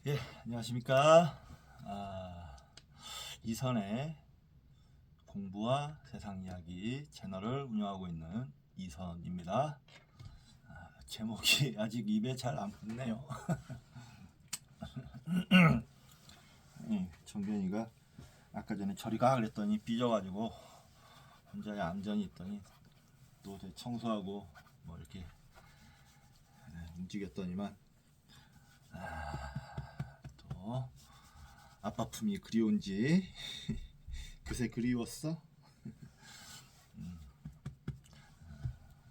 예, 안녕하십니까. 이선의 공부와 세상 이야기 채널을 운영하고 있는 이선입니다. 제목이 아직 입에 잘 안 붙네요. 정변이가 아까 전에 저리 가 그랬더니 삐져가지고 혼자의 안전이 있더니 또 청소하고 뭐 이렇게 움직였더니만 또 아빠 품이 그리운지 그새 그리웠어?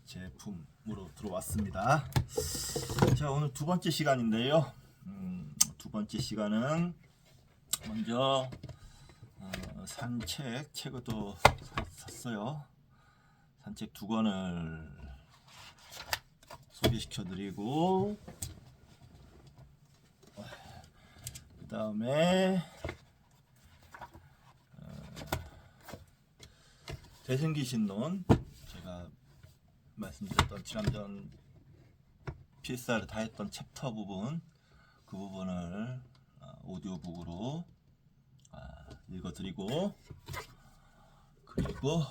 제품으로 들어왔습니다. 자, 오늘 두 번째 시간인데요. 두 번째 시간은 먼저 책을 또 샀어요. 산책 두 권을 소개시켜드리고 그 다음에 대승기신론, 제가 말씀드렸던 지난전 PSR을 다 했던 챕터 부분, 그 부분을 오디오북으로 읽어드리고, 그리고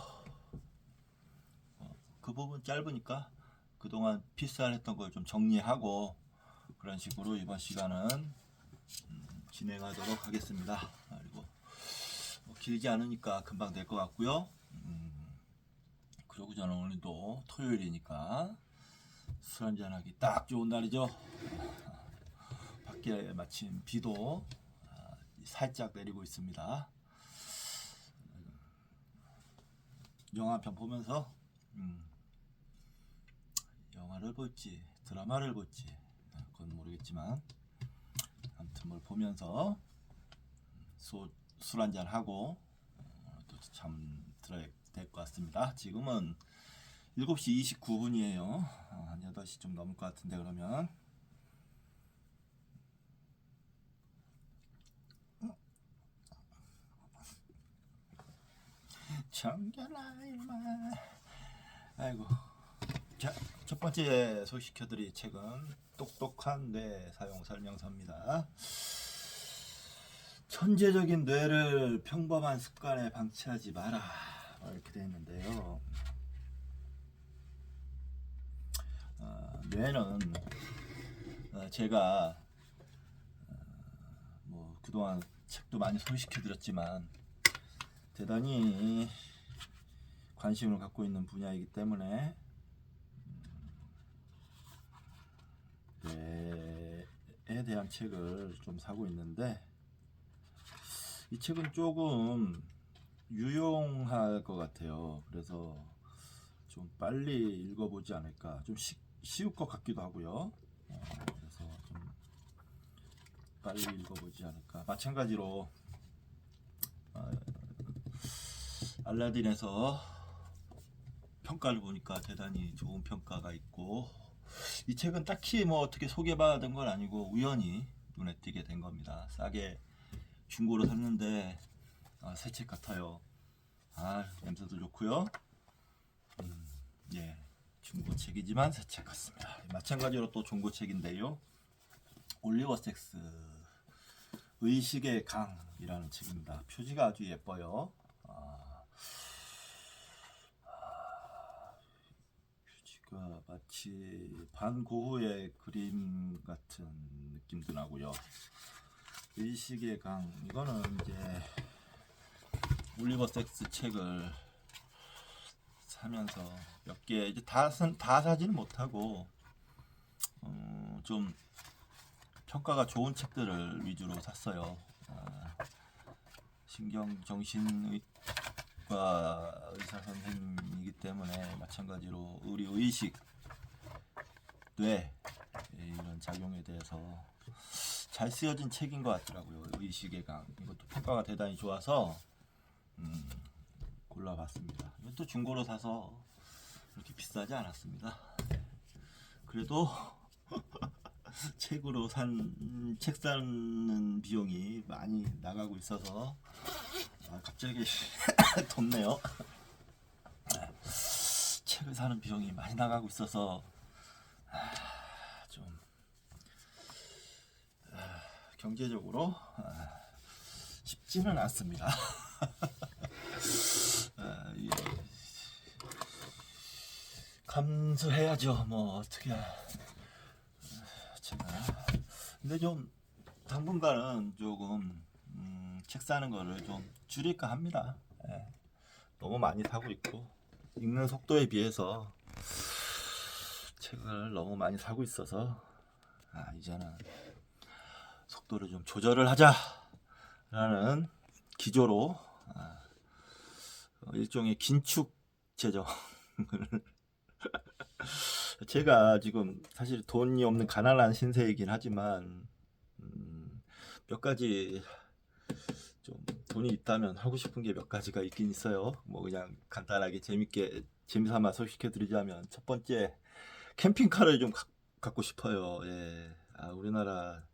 그 부분 짧으니까 그동안 PSR 했던 걸 좀 정리하고 그런 식으로 이번 시간은 진행하도록 하겠습니다. 그리고 길지 않으니까 금방 될 것 같고요. 그리고 저는 오늘도 토요일이니까 술 한잔하기 딱 좋은 날이죠. 밖에 마침 비도 살짝 내리고 있습니다. 영화 한 편 보면서 영화를 볼지 드라마를 볼지 그건 모르겠지만 아무튼 뭘 보면서 술 한잔 하고 또 잠 들어야 될 것 같습니다. 지금은 7시 29분이에요. 한 8시 좀 넘을 것 같은데, 그러면 정겨라 이마. 아이고. 자, 첫 번째 소개시켜드릴 책은 똑똑한 뇌 사용 설명서입니다. 천재적인 뇌를 평범한 습관에 방치하지 마라, 이렇게 되어 있는데요. 뇌는 제가 뭐 그동안 책도 많이 소개시켜드렸지만 대단히 관심을 갖고 있는 분야이기 때문에 뇌에 대한 책을 좀 사고 있는데, 이 책은 조금 유용할 것 같아요. 그래서 좀 빨리 읽어보지 않을까, 좀 쉬울 것 같기도 하고요. 그래서 좀 빨리 읽어보지 않을까. 마찬가지로 알라딘에서 평가를 보니까 대단히 좋은 평가가 있고, 이 책은 딱히 뭐 어떻게 소개받은 건 아니고 우연히 눈에 띄게 된 겁니다. 싸게 중고로 샀는데 새 책 같아요. 냄새도 좋고요. 예, 중고 책이지만 새 책 같습니다. 마찬가지로 또 중고 책인데요. 올리버 섹스 의식의 강이라는 책입니다. 표지가 아주 예뻐요. 표지가 마치 반고흐의 그림 같은 느낌도 나고요. 의식의 강, 이거는 이제 올리버 섹스 책을 사면서 몇 개 이제 다 사지는 못하고 좀 평가가 좋은 책들을 위주로 샀어요. 신경정신의과 의사 선생님이기 때문에 마찬가지로 우리 의식, 뇌 이런 작용에 대해서 잘 쓰여진 책인 것 같더라고요. 의식의 강, 이것도 평가가 대단히 좋아서 골라봤습니다. 이것도 중고로 사서 그렇게 비싸지 않았습니다. 그래도 책으로 책 사는 비용이 많이 나가고 있어서 갑자기 덥네요. 책을 사는 비용이 많이 나가고 있어서 좀 경제적으로 쉽지는 않습니다. 예. 감수해야죠. 뭐 어떻게 제가 근데 좀 당분간은 조금 책 사는 거를 좀 줄일까 합니다. 예. 너무 많이 사고 있고 읽는 속도에 비해서 책을 너무 많이 사고 있어서 이제는 속도를 좀 조절을 하자라는 기조로 일종의 긴축 재정을 제가 지금 사실 돈이 없는 가난한 신세이긴 하지만 몇 가지 좀 돈이 있다면 하고 싶은 게 몇 가지가 있긴 있어요. 뭐 그냥 간단하게 재미삼아 소개시켜드리자면 첫 번째 캠핑카를 좀 갖고 싶어요. 예. 우리나라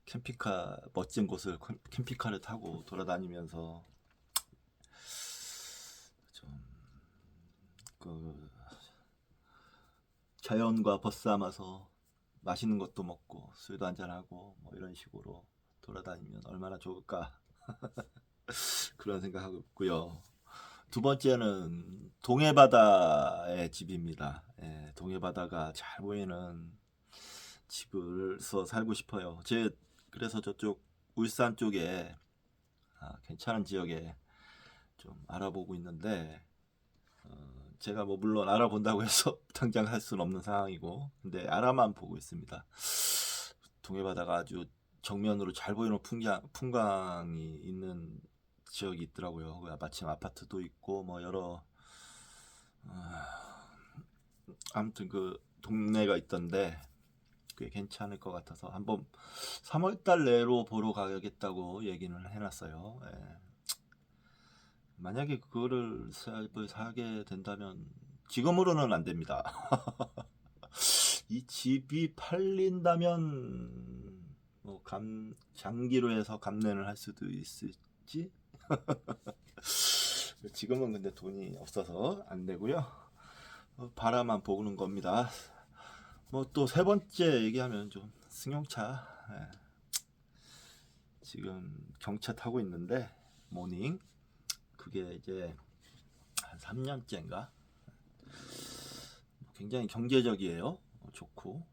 캠핑카 멋진 곳을 캠핑카를 타고 돌아다니면서 좀 그 자연과 벗삼아서 맛있는 것도 먹고 술도 한잔하고 뭐 이런 식으로 돌아다니면 얼마나 좋을까 그런 생각하고 있고요. 두 번째는 동해바다의 집입니다. 예, 동해바다가 잘 보이는 집을 살고 싶어요. 그래서 저쪽 울산 쪽에 괜찮은 지역에 좀 알아보고 있는데 제가 뭐 물론 알아본다고 해서 당장 할 수는 없는 상황이고 근데 알아만 보고 있습니다. 동해바다가 아주 정면으로 잘 보이는 풍광이 있는 지역이 있더라고요. 마침 아파트도 있고 뭐 여러 아무튼 그 동네가 있던데 꽤 괜찮을 것 같아서 한번 3월달 내로 보러 가야겠다고 얘기는 해놨어요. 예. 만약에 그거를 사게 된다면 지금으로는 안 됩니다. 이 집이 팔린다면 뭐 장기로 해서 감내를 할 수도 있을지. 지금은 근데 돈이 없어서 안 되고요. 바라만 보는 겁니다. 뭐 또 세 번째 얘기하면 좀 승용차. 예. 지금 경차 타고 있는데 모닝 그게 이제 한 3년째인가 굉장히 경제적이에요. 좋고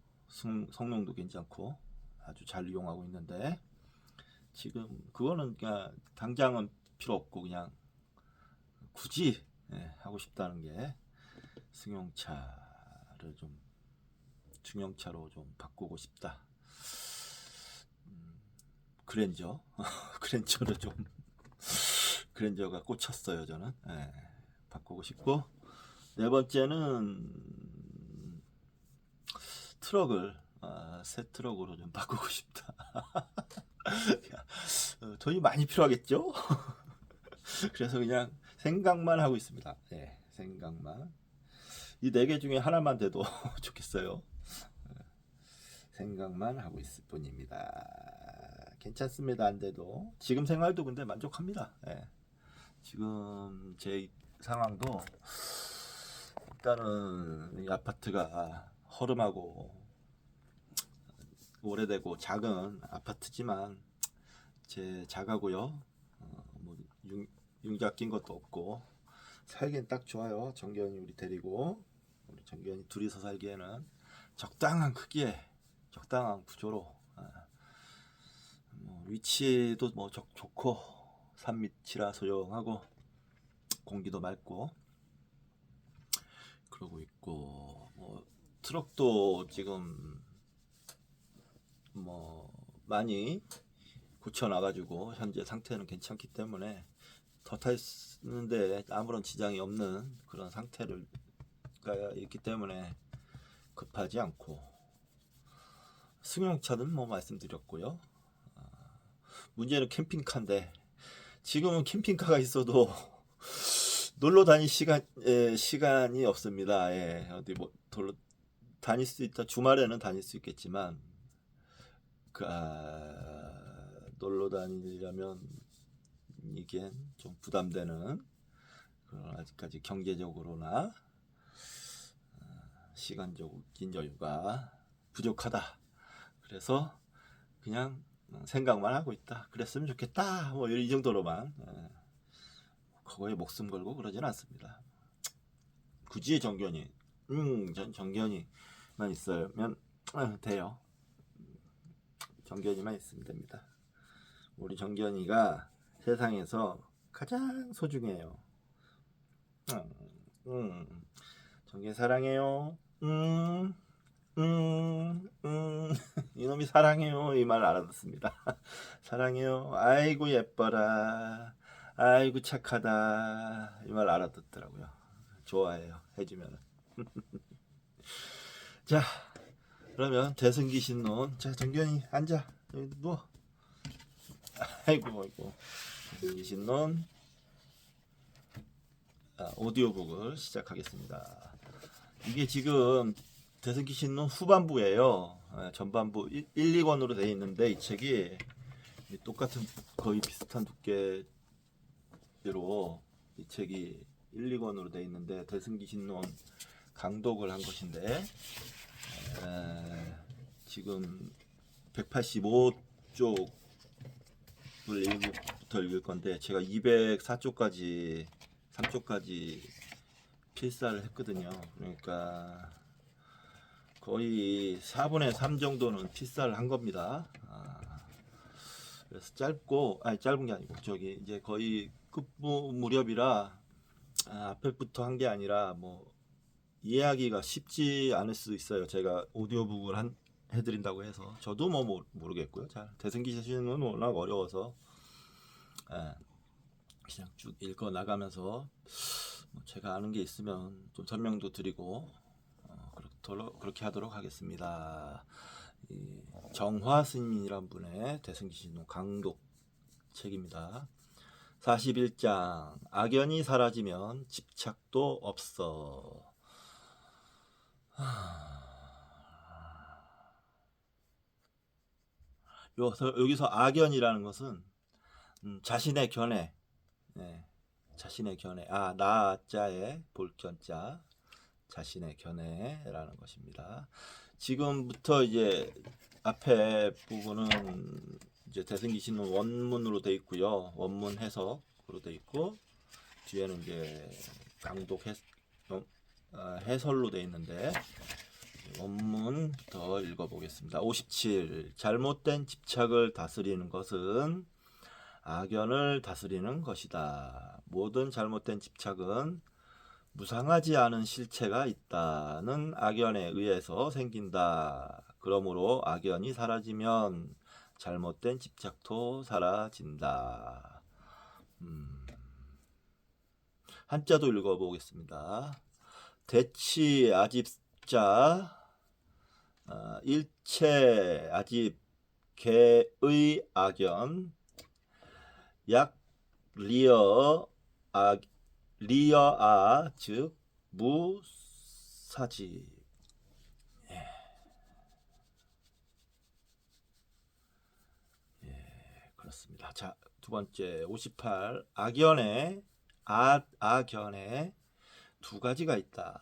성능도 괜찮고 아주 잘 이용하고 있는데 지금 그거는 그냥 당장은 필요 없고 그냥 굳이 하고 싶다는 게 승용차로 좀 바꾸고 싶다. 그랜저 그랜저를 좀 그랜저가 꽂혔어요. 저는 바꾸고 싶고 네 번째는 트럭을 새 트럭으로 좀 바꾸고 싶다. 돈이 많이 필요하겠죠? 그래서 그냥 생각만 하고 있습니다. 네, 생각만. 이 네 개 중에 하나만 돼도 좋겠어요. 생각만 하고 있을 뿐입니다. 괜찮습니다. 안 돼도 지금 생활도 근데 만족합니다. 네. 지금 제 상황도 일단은 이 아파트가 허름하고 오래되고 작은 아파트지만 제 작아고요. 뭐 융자 낀 것도 없고 살기엔 딱 좋아요. 정겨운이 우리 정겨운이 둘이서 살기에는 적당한 크기에 적당한 구조로 뭐 위치도 뭐 좋고 산 밑이라 소용하고 공기도 맑고 그러고 있고 뭐 트럭도 지금 뭐 많이 고쳐놔가지고 현재 상태는 괜찮기 때문에 더 타는데 아무런 지장이 없는 그런 상태가 있기 때문에 급하지 않고 승용차는 뭐 말씀드렸고요. 문제는 캠핑카인데 지금은 캠핑카가 있어도 놀러 다닐 시간이 없습니다. 예, 어디 뭐 다닐 수 있다. 주말에는 다닐 수 있겠지만 놀러 다니려면 이게 좀 부담되는 그런 아직까지 경제적으로나 시간적인 여유가 부족하다. 그래서 그냥 생각만 하고 있다. 그랬으면 좋겠다. 뭐 이 정도로만 그거에 목숨 걸고 그러진 않습니다. 굳이 정견이 전 정견이만 있으면 돼요. 정견이만 있으면 됩니다. 우리 정견이가 세상에서 가장 소중해요. 정견 사랑해요. 이놈이 사랑해요. 이 말 알아듣습니다. 사랑해요. 아이고 예뻐라. 아이고 착하다. 이 말 알아듣더라고요. 좋아해요. 해주면. 자, 그러면 대승기신론. 자, 정견이 앉아. 여기 누워. 아이고. 대승기신론 오디오북을 시작하겠습니다. 이게 지금 대승기신론 후반부예요. 전반부 1, 2권으로 되어 있는데 이 책이 똑같은 거의 비슷한 두께로 이 책이 1, 2권으로 되어 있는데 대승기신론 강독을 한 것인데 지금 185쪽을 1부터 읽을 건데 제가 204쪽까지 3쪽까지 필사를 했거든요. 그러니까 거의 4분의 3 정도는 필사를 한 겁니다. 그래서 짧은 게 아니고 저기 이제 거의 끝부 무렵이라 앞에부터 한 게 아니라 뭐 이해하기가 쉽지 않을 수 있어요. 제가 오디오북을 해드린다고 해서 저도 뭐 모르겠고요. 잘 대승기신은 워낙 어려워서 그냥 쭉 읽어 나가면서 뭐 제가 아는 게 있으면 좀 설명도 드리고 그렇게 하도록 하겠습니다. 정화 스님이란 분의 대승기신론 강독 책입니다. 41장 악연이 사라지면 집착도 없어. 여기서 악연이라는 것은 자신의 견해, 자신의 견해, 나자의 볼견자, 자신의 견해라는 것입니다. 지금부터 이제 앞에 부분은 이제 대승기신론 원문으로 돼 있고요, 원문 해석으로 돼 있고 뒤에는 이제 강독 해설로 돼 있는데 원문부터 읽어보겠습니다. 57. 잘못된 집착을 다스리는 것은 악연을 다스리는 것이다. 모든 잘못된 집착은 무상하지 않은 실체가 있다는 악연에 의해서 생긴다. 그러므로 악연이 사라지면 잘못된 집착도 사라진다. 한자도 읽어보겠습니다. 대치 아집자 일체 아집 개의 악연 약 리어아 즉 무사지. 그렇습니다. 자, 두 번째 58 악연에 두 가지가 있다.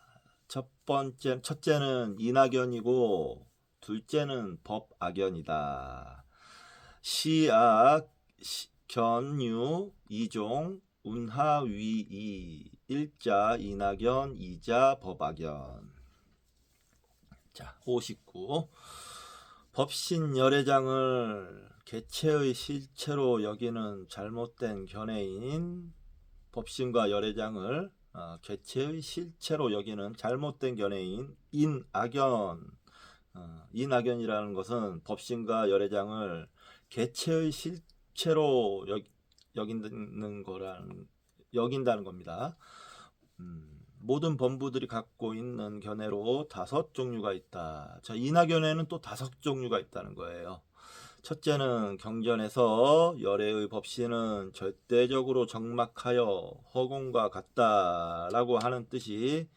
첫째는 인악연이고 둘째는 법악연이다. 시악 견유 이종 운하위이 일자 인악연 이자 법악연. 자, 59 법신 열애장을 개체의 실체로 여기는 잘못된 견해인 법신과 열애장을 개체의 실체로 여기는 잘못된 견해인 인악연. 인악연이라는 것은 법신과 열애장을 개체의 실체로 여긴다는 겁니다. 모든 범부들이 갖고 있는 견해로 5종류가 있다. 자, 인악연에는 또 5종류가 있다는 거예요. 첫째는 경전에서 열애의 법신은 절대적으로 정막하여 허공과 같다라고 하는 뜻이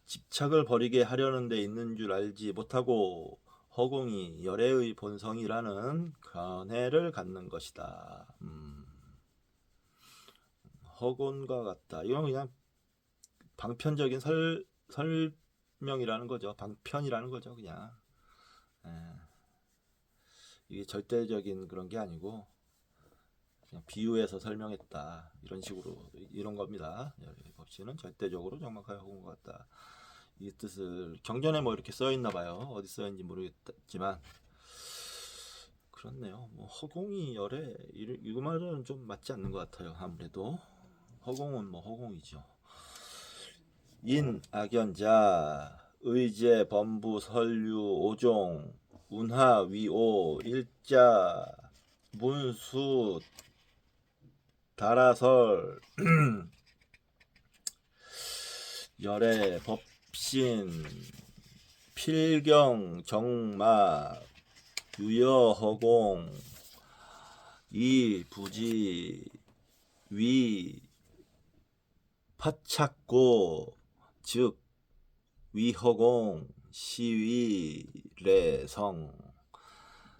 집착을 버리게 하려는 데 있는 줄 알지 못하고 허공이 열애의 본성이라는 견해를 갖는 것이다. 허공과 같다. 이건 그냥 방편적인 설명이라는 거죠. 방편이라는 거죠. 그냥 이게 절대적인 그런 게 아니고 그냥 비유해서 설명했다 이런 식으로 이런 겁니다. 열의 법칙은 절대적으로 정확하게 허공과 같다. 이 뜻을 경전에 뭐 이렇게 써 있나 봐요. 어디 써 있는지 모르겠지만 그렇네요. 뭐 허공이 열에 이 말은 좀 맞지 않는 것 같아요. 아무래도 허공은 뭐 허공이죠. 인 악연자 의제 범부 설유 오종 운하 위오 일자 문수 다라설 열애 법신 필경 정마 유여허공 이부지 위 파착고 즉 위허공 시위례성.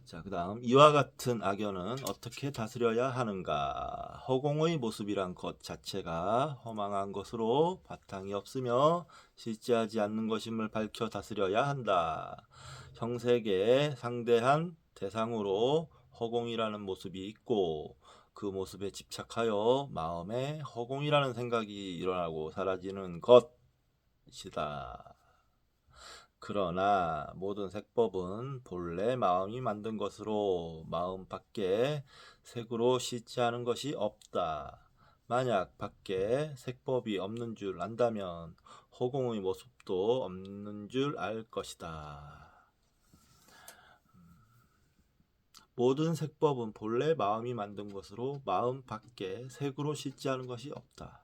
자, 그 다음 이와 같은 악연은 어떻게 다스려야 하는가. 허공의 모습이란 것 자체가 허망한 것으로 바탕이 없으며 실제하지 않는 것임을 밝혀 다스려야 한다. 형색에 상대한 대상으로 허공이라는 모습이 있고 그 모습에 집착하여 마음에 허공이라는 생각이 일어나고 사라지는 것이다. 그러나 모든 색법은 본래 마음이 만든 것으로 마음 밖에 색으로 씻지 않은 것이 없다. 만약 밖에 색법이 없는 줄 안다면 허공의 모습도 없는 줄 알 것이다. 모든 색법은 본래 마음이 만든 것으로 마음 밖에 색으로 씻지 않은 것이 없다.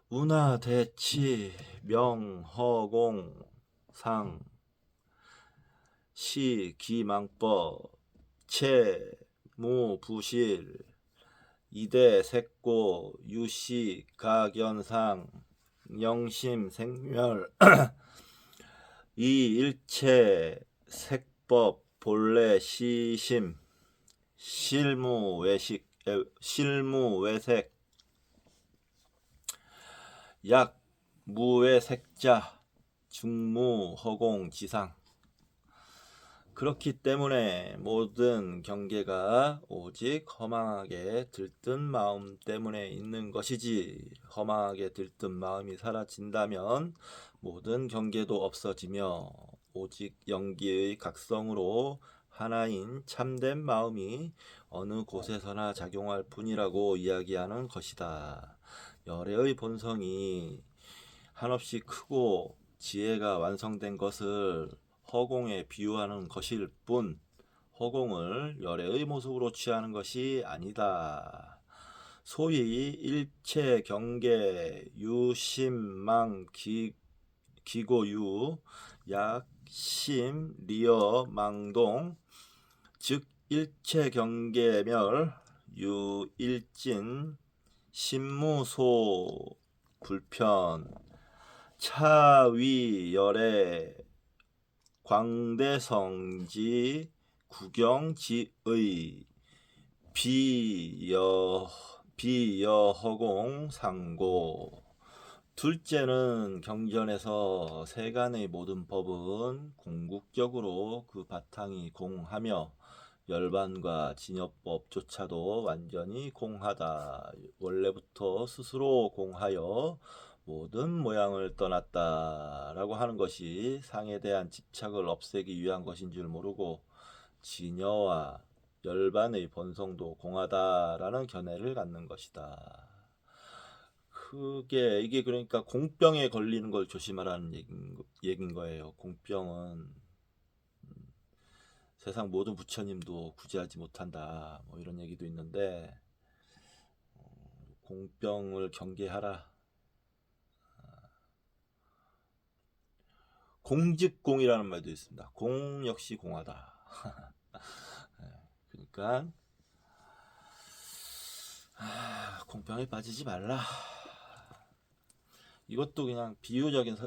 운하 대치 명허공 상 시 기망법 채무 부실 이대 색고 유시 가견상 영심 생멸 이 일체 색법 본래 시심 실무외식 실무외색 약 무외색자 중무허공지상. 그렇기 때문에 모든 경계가 오직 허망하게 들뜬 마음 때문에 있는 것이지 허망하게 들뜬 마음이 사라진다면 모든 경계도 없어지며 오직 영기의 각성으로 하나인 참된 마음이 어느 곳에서나 작용할 뿐이라고 이야기하는 것이다. 열애의 본성이 한없이 크고 지혜가 완성된 것을 허공에 비유하는 것일 뿐 허공을 열애의 모습으로 취하는 것이 아니다. 소위 일체 경계 유심망 기고유 약심 리어 망동 즉 일체 경계멸 유일진 신무소 불편 차위열의 광대성지 구경지의 비여허공 상고. 둘째는 경전에서 세간의 모든 법은 궁극적으로 그 바탕이 공하며 열반과 진여법조차도 완전히 공하다. 원래부터 스스로 공하여 모든 모양을 떠났다 라고 하는 것이 상에 대한 집착을 없애기 위한 것인 줄 모르고 진여와 열반의 본성도 공하다라는 견해를 갖는 것이다. 이게 그러니까 공병에 걸리는 걸 조심하라는 얘기인 거예요. 공병은 세상 모든 부처님도 구제하지 못한다. 뭐 이런 얘기도 있는데 공병을 경계하라. 공즉공이라는 말도 있습니다. 공 역시 공하다. 그러니까 공병에 빠지지 말라. 이것도 그냥 비유적인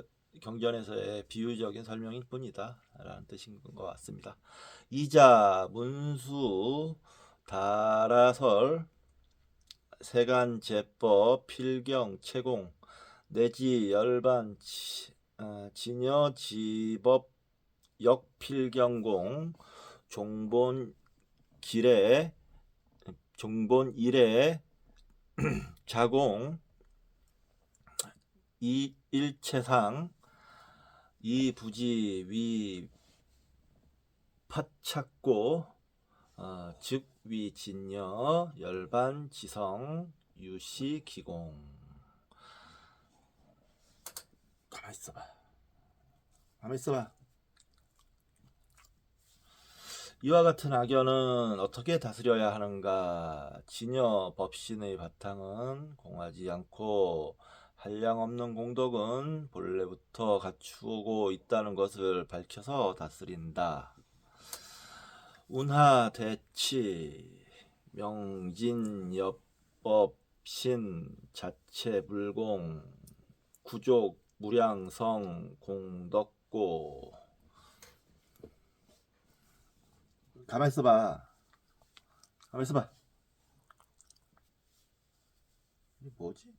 경전에서의 비유적인 설명일 뿐이다 라는 뜻인 것 같습니다. 이자 문수 다라설 세간제법 필경 채공 내지 열반 진여지법 역필경공 종본 길에 종본 일에 자공 이일체상 이부지 위 파착고 즉 위진여 열반 지성 유시 기공. 가만 있어봐. 가만 있어봐. 이와 같은 악연은 어떻게 다스려야 하는가? 진여 법신의 바탕은 공하지 않고 한량없는 공덕은 본래부터 갖추고 있다는 것을 밝혀서 다스린다. 운하대치 명진여법신 자체불공 구족 무량성 공덕고. 가만 있어봐. 가만 있어봐. 이게 뭐지?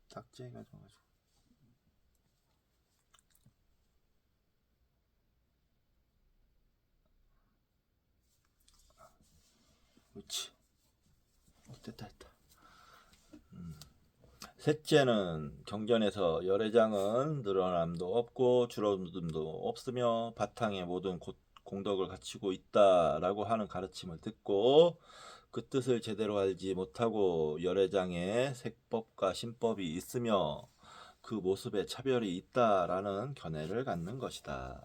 닥재가 져가지고. 그렇지. 됐다. 셋째는 경전에서 열애장은 늘어남도 없고 줄어듦도 없으며 바탕에 모든 공덕을 갖추고 있다라고 하는 가르침을 듣고 그 뜻을 제대로 알지 못하고 열애장에 색법과 신법이 있으며 그 모습에 차별이 있다라는 견해를 갖는 것이다.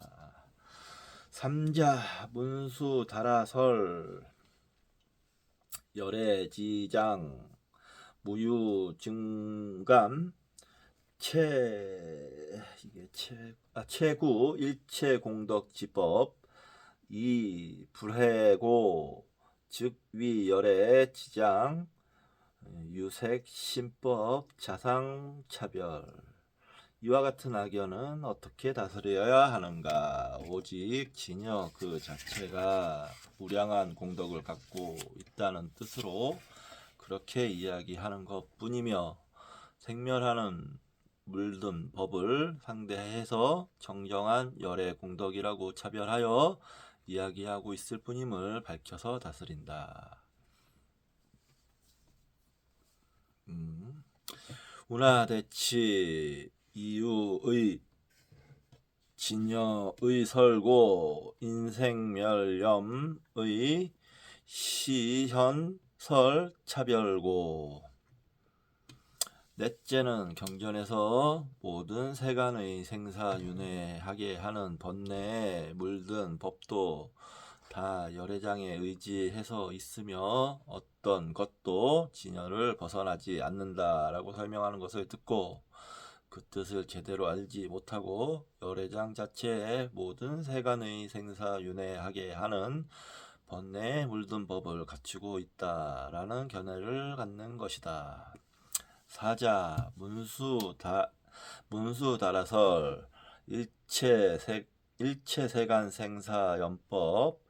삼자 문수 다라설 열애지장 무유증감 체구 일체공덕지법 이 불해고 즉 위열애 지장 유색신법 자상차별. 이와 같은 악연은 어떻게 다스려야 하는가? 오직 진여 그 자체가 무량한 공덕을 갖고 있다는 뜻으로 그렇게 이야기하는 것뿐이며 생멸하는 물든 법을 상대해서 정정한 열의 공덕이라고 차별하여 이야기하고 있을 뿐임을 밝혀서 다스린다. 운하대치 이유의 진여의 설고 인생멸염의 시현설 차별고. 넷째는 경전에서 모든 세간의 생사윤회하게 하는 번뇌에 물든 법도 다 열애장에 의지해서 있으며 어떤 것도 진여를 벗어나지 않는다라고 설명하는 것을 듣고 그 뜻을 제대로 알지 못하고 열애장 자체에 모든 세간의 생사윤회하게 하는 번뇌에 물든 법을 갖추고 있다라는 견해를 갖는 것이다. 사자 문수다라설 일체세간 생사연법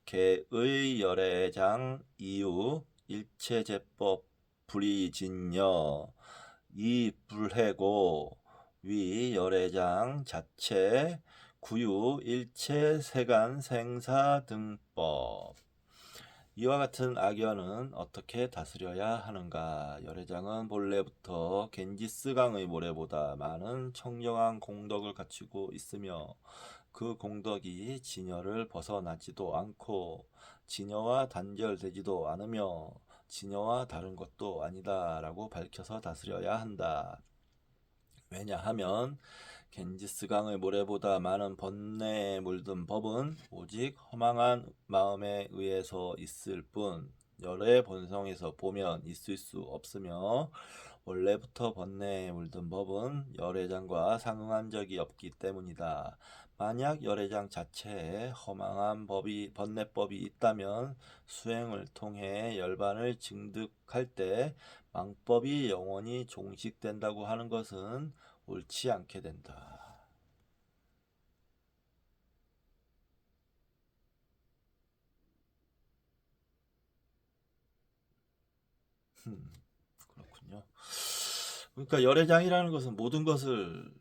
개의 열애장 이유 일체제법 불이진여 이불해고 위 열애장 자체 구유 일체세간 생사등법. 이와 같은 악연은 어떻게 다스려야 하는가? 열애장은 본래부터 겐지스강의 모래보다 많은 청정한 공덕을 갖추고 있으며 그 공덕이 진여를 벗어나지도 않고 진여와 단절되지도 않으며 진여와 다른 것도 아니다 라고 밝혀서 다스려야 한다. 왜냐하면 겐지스강의 모래보다 많은 번뇌에 물든 법은 오직 허망한 마음에 의해서 있을 뿐 열의 본성에서 보면 있을 수 없으며 원래부터 번뇌에 물든 법은 열애장과 상응한 적이 없기 때문이다. 만약 열애장 자체에 허망한 번뇌법이 있다면 수행을 통해 열반을 증득할 때 망법이 영원히 종식된다고 하는 것은 옳지 않게 된다. 그렇군요. 그러니까 열애장이라는 것은 모든 것을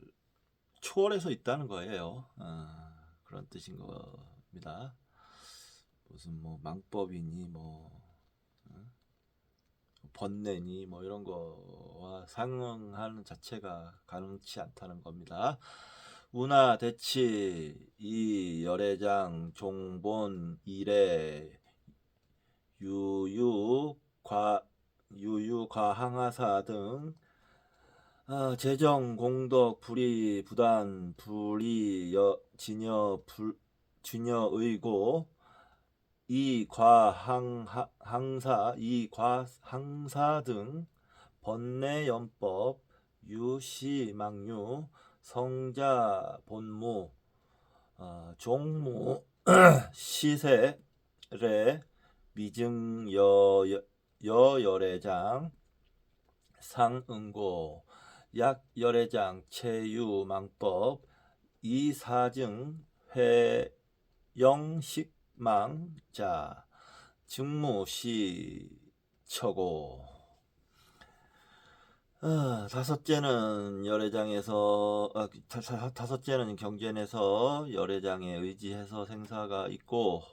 초월해서 있다는 거예요. 그런 그런 뜻인 겁니다. 무슨 뭐 망법이니 뭐 번뇌니 뭐 이런 거와 상응하는 자체가 가능치 않다는 겁니다. 운하 대치 이 열애장 종본 일에 유유과항하사 등 재정 공덕 불의 부단 불의 진여의고 이과항사 등 번뇌연법 유시망유 성자 본무 종무 시세례 미증 여열애장 상응고 약열애장 체유망법 이사증 회영식망자 증무시처고. 다섯째는 열애장에서 다섯째는 경전에서 열애장에 의지해서 생사가 있고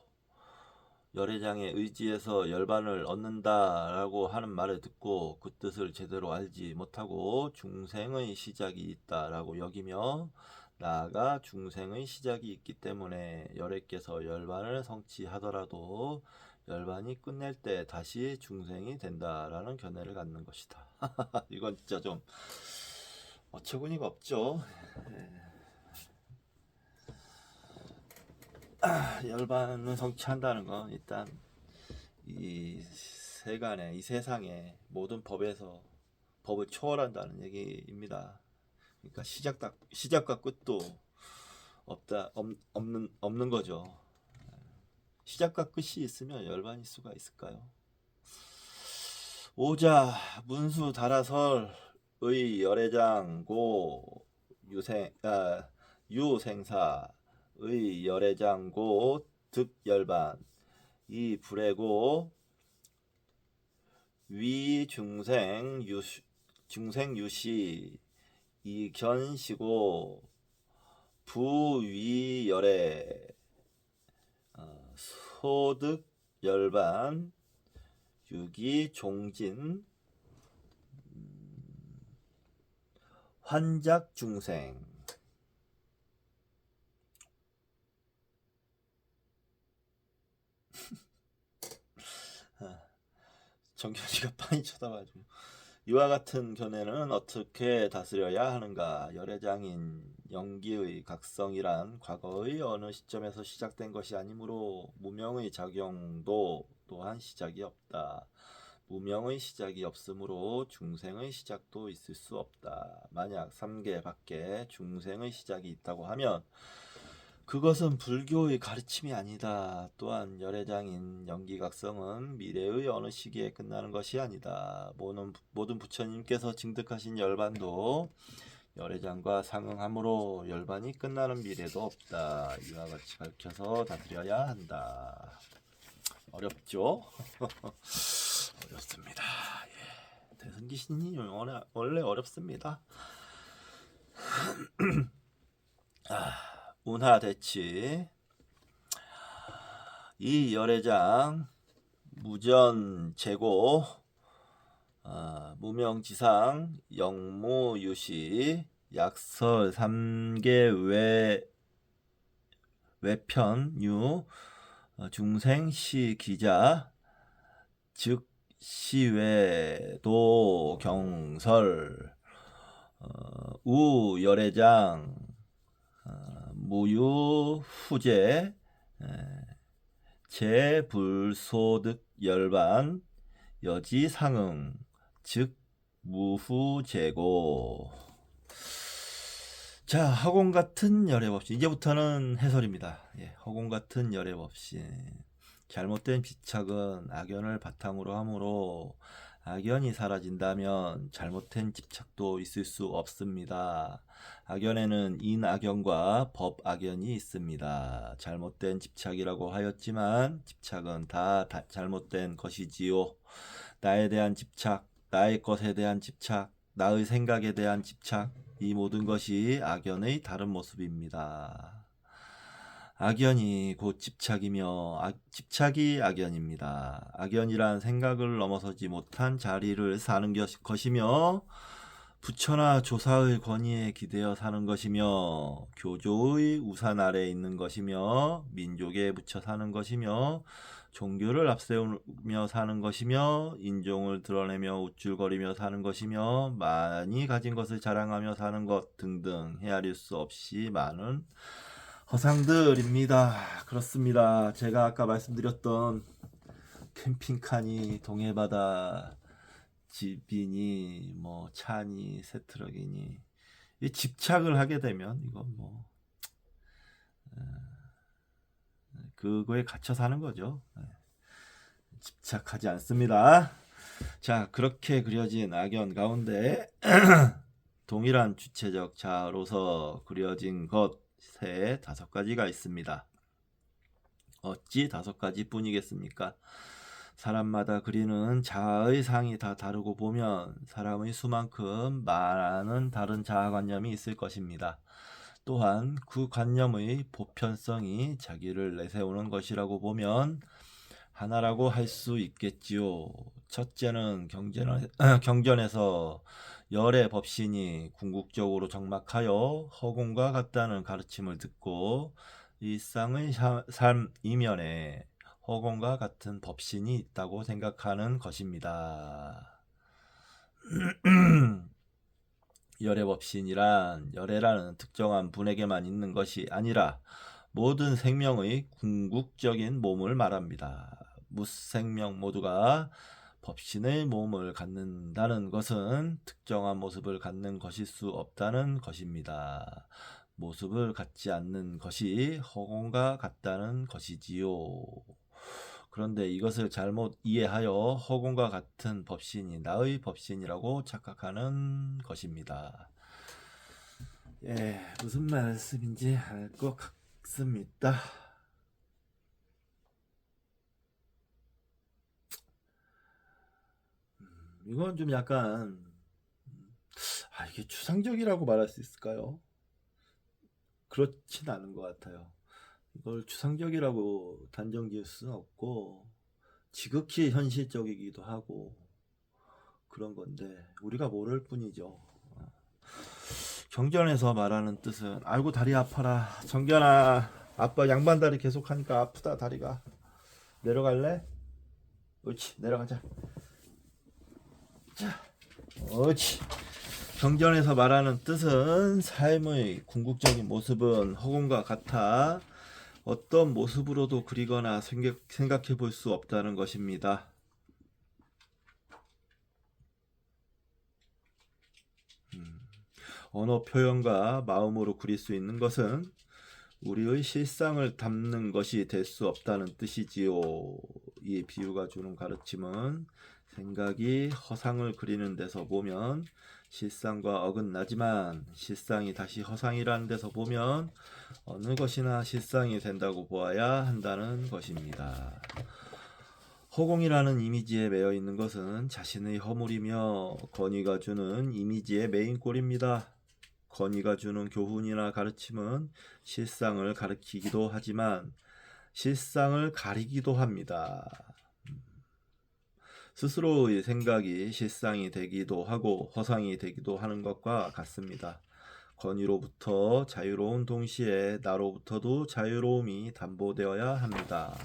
열애장에 의지해서 열반을 얻는다라고 하는 말을 듣고 그 뜻을 제대로 알지 못하고 중생의 시작이 있다라고 여기며 나아가 중생의 시작이 있기 때문에 열애께서 열반을 성취하더라도 열반이 끝낼 때 다시 중생이 된다라는 견해를 갖는 것이다. 이건 진짜 좀 어처구니가 없죠. 열반을 성취한다는 건 일단 이 세간에 이 세상의 모든 법에서 법을 초월한다는 얘기입니다. 그러니까 시작과 끝도 없는 거죠. 시작과 끝이 있으면 열반일 수가 있을까요? 오자 문수 다라설의 열애장 고 유생사의 열애장 고 득열반 이 불애고 위 중생유시 이 견시고 부위열애 소득열반 유기종진 환작중생. 정견이가 빤히 쳐다봐가지고 이와 같은 견해는 어떻게 다스려야 하는가? 열애장인 영기의 각성이란 과거의 어느 시점에서 시작된 것이 아니므로 무명의 작용도 또한 시작이 없다. 무명의 시작이 없으므로 중생의 시작도 있을 수 없다. 만약 삼계 밖에 중생의 시작이 있다고 하면 그것은 불교의 가르침이 아니다. 또한 열애장인 영기각성은 미래의 어느 시기에 끝나는 것이 아니다. 모든 부처님께서 증득하신 열반도 열애장과 상응하므로 열반이 끝나는 미래도 없다. 이와 같이 가르쳐서 다스려야 한다. 어렵죠? 어렵습니다. 예. 대승기신이 원래 어렵습니다. 운하대치 이 열애장 무전재고 무명지상 영무유시 약설 3개 외편유 중생시기자 즉 시외도 경설 우열애장 무유후제 재불소득 열반 여지상응 즉 무후재고. 자, 허공같은 열애법신. 이제부터는 해설입니다. 허공같은 열애법신. 잘못된 집착은 악연을 바탕으로 하므로 악연이 사라진다면 잘못된 집착도 있을 수 없습니다. 악연에는 인악연과 법악연이 있습니다. 잘못된 집착이라고 하였지만 집착은 다 잘못된 것이지요. 나에 대한 집착, 나의 것에 대한 집착, 나의 생각에 대한 집착, 이 모든 것이 악연의 다른 모습입니다. 악연이 곧 집착이며 집착이 악연입니다. 악연이란 생각을 넘어서지 못한 자리를 사는 것이며 부처나 조사의 권위에 기대어 사는 것이며 교조의 우산 아래에 있는 것이며 민족에 붙여 사는 것이며 종교를 앞세우며 사는 것이며 인종을 드러내며 우쭐거리며 사는 것이며 많이 가진 것을 자랑하며 사는 것 등등 헤아릴 수 없이 많은 허상들입니다. 그렇습니다. 제가 아까 말씀드렸던 캠핑카니 동해바다 집이니 뭐 차니 새트럭이니 이 집착을 하게 되면 이건 뭐 그거에 갇혀 사는 거죠. 집착하지 않습니다. 자, 그렇게 그려진 악연 가운데 동일한 주체적 자로서 그려진 것에 5가지가 있습니다. 어찌 5가지 뿐이겠습니까? 사람마다 그리는 자아의 상이 다 다르고 보면 사람의 수만큼 많은 다른 자아관념이 있을 것입니다. 또한 그 관념의 보편성이 자기를 내세우는 것이라고 보면 하나라고 할 수 있겠지요. 첫째는 경전에서 열의 법신이 궁극적으로 정막하여 허공과 같다는 가르침을 듣고 일상의 삶 이면에 허공과 같은 법신이 있다고 생각하는 것입니다. 열의 법신이란 열애라는 특정한 분에게만 있는 것이 아니라 모든 생명의 궁극적인 몸을 말합니다. 무생명 모두가 법신의 몸을 갖는다는 것은 특정한 모습을 갖는 것일 수 없다는 것입니다. 모습을 갖지 않는 것이 허공과 같다는 것이지요. 그런데 이것을 잘못 이해하여 허공과 같은 법신이 나의 법신이라고 착각하는 것입니다. 예, 무슨 말씀인지 알 것 같습니다. 이건 좀 약간 이게 추상적이라고 말할 수 있을까요? 그렇진 않은 것 같아요. 이걸 추상적이라고 단정 지을 수는 없고 지극히 현실적이기도 하고 그런 건데 우리가 모를 뿐이죠. 경전에서 말하는 뜻은 아이고 다리 아파라 정견아 아빠 양반다리 계속 하니까 아프다 다리가 내려갈래? 옳지 내려가자. 자 옳지. 경전에서 말하는 뜻은 삶의 궁극적인 모습은 허공과 같아 어떤 모습으로도 그리거나 생각해 볼 수 없다는 것입니다. 언어 표현과 마음으로 그릴 수 있는 것은 우리의 실상을 담는 것이 될 수 없다는 뜻이지요. 이 비유가 주는 가르침은 생각이 허상을 그리는 데서 보면 실상과 어긋나지만 실상이 다시 허상이라는 데서 보면 어느 것이나 실상이 된다고 보아야 한다는 것입니다. 허공이라는 이미지에 매여 있는 것은 자신의 허물이며 건의가 주는 이미지의 메인 꼴입니다. 건의가 주는 교훈이나 가르침은 실상을 가리키기도 하지만 실상을 가리기도 합니다. 스스로의 생각이 실상이 되기도 하고 허상이 되기도 하는 것과 같습니다. 건의로부터 자유로운 동시에 나로부터도 자유로움이 담보되어야 합니다.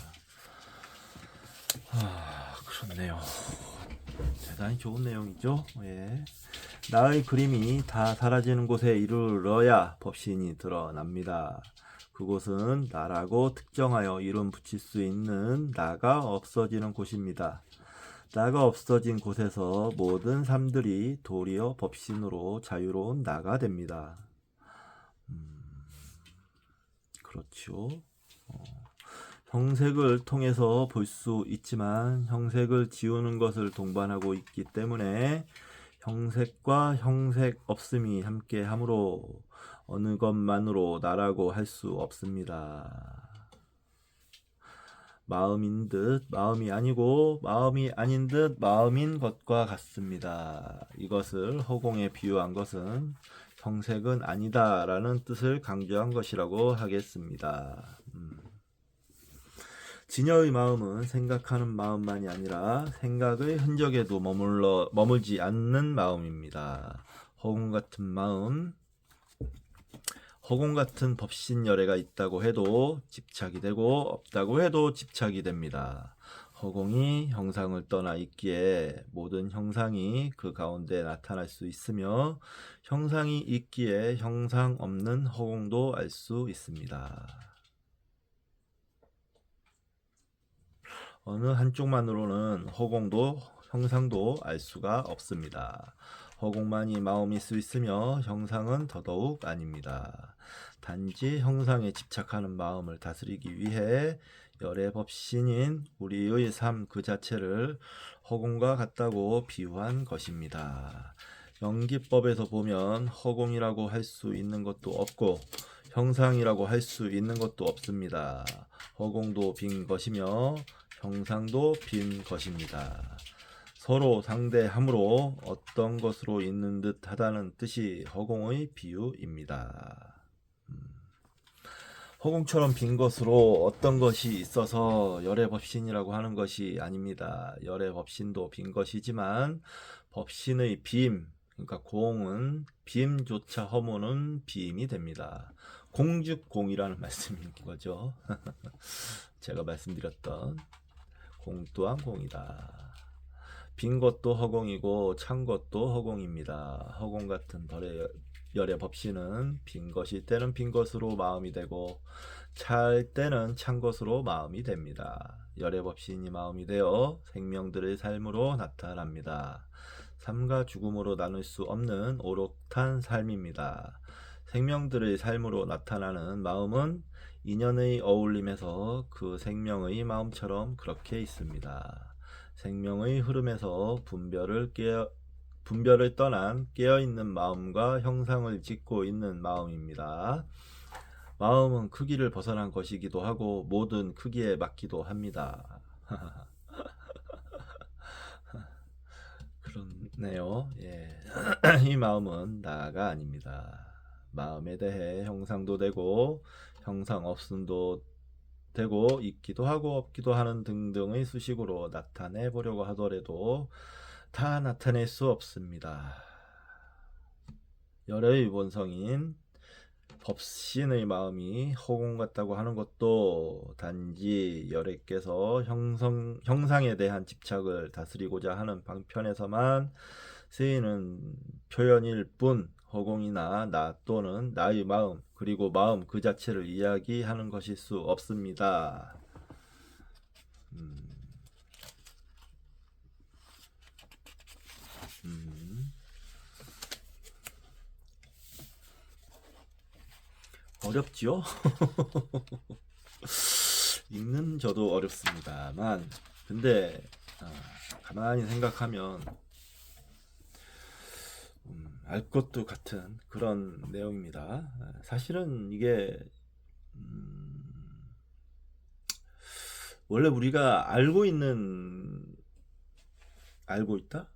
그렇네요. 대단히 좋은 내용이죠. 예. 나의 그림이 다 사라지는 곳에 이르러야 법신이 드러납니다. 그곳은 나라고 특정하여 이름 붙일 수 있는 나가 없어지는 곳입니다. 나가 없어진 곳에서 모든 삶들이 도리어 법신으로 자유로운 나가 됩니다. 그렇죠. 형색을 통해서 볼 수 있지만 형색을 지우는 것을 동반하고 있기 때문에 형색과 형색 없음이 함께 함으로 어느 것만으로 나라고 할 수 없습니다. 마음인 듯 마음이 아니고 마음이 아닌 듯 마음인 것과 같습니다. 이것을 허공에 비유한 것은 정색은 아니다라는 뜻을 강조한 것이라고 하겠습니다. 진여의 마음은 생각하는 마음만이 아니라 생각의 흔적에도 머물지 않는 마음입니다. 허공 같은 마음, 허공 같은 법신열애가 있다고 해도 집착이 되고 없다고 해도 집착이 됩니다. 허공이 형상을 떠나 있기에 모든 형상이 그 가운데 나타날 수 있으며 형상이 있기에 형상 없는 허공도 알 수 있습니다. 어느 한쪽만으로는 허공도 형상도 알 수가 없습니다. 허공만이 마음일 수 있으며 형상은 더더욱 아닙니다. 단지 형상에 집착하는 마음을 다스리기 위해 열의 법신인 우리의 삶 그 자체를 허공과 같다고 비유한 것입니다. 연기법에서 보면 허공이라고 할 수 있는 것도 없고 형상이라고 할 수 있는 것도 없습니다. 허공도 빈 것이며 형상도 빈 것입니다. 서로 상대함으로 어떤 것으로 있는 듯 하다는 뜻이 허공의 비유입니다. 허공처럼 빈 것으로 어떤 것이 있어서 열의 법신이라고 하는 것이 아닙니다. 열의 법신도 빈 것이지만 법신의 빔, 그러니까 공은 빔조차 허무는 빔이 됩니다. 공죽공이라는 말씀인 거죠. 제가 말씀드렸던 공 또한 공이다. 빈 것도 허공이고 찬 것도 허공입니다. 허공 같은 열의 법신은 빈 것일 때는 빈 것으로 마음이 되고 찰 때는 찬 것으로 마음이 됩니다. 열의 법신이 마음이 되어 생명들의 삶으로 나타납니다. 삶과 죽음으로 나눌 수 없는 오롯한 삶입니다. 생명들의 삶으로 나타나는 마음은 인연의 어울림에서 그 생명의 마음처럼 그렇게 있습니다. 생명의 흐름에서 분별을 떠난 깨어있는 마음과 형상을 짓고 있는 마음입니다. 마음은 크기를 벗어난 것이기도 하고 모든 크기에 맞기도 합니다. 그렇네요. 예. 이 마음은 나가 아닙니다. 마음에 대해 형상도 되고 형상 없음도 되고 있기도 하고 없기도 하는 등등의 수식으로 나타내 보려고 하더라도 다 나타낼 수 없습니다. 열의 본성인 법신의 마음이 허공 같다고 하는 것도 단지 열애께서 형상에 대한 집착을 다스리고자 하는 방편에서만 쓰이는 표현일 뿐 허공이나 나 또는 나의 마음 그리고 마음 그 자체를 이야기하는 것일 수 없습니다. 어렵지요? 읽는 저도 어렵습니다만 근데 가만히 생각하면 알 것도 같은 그런 내용입니다. 사실은 이게 원래 우리가 알고 있다?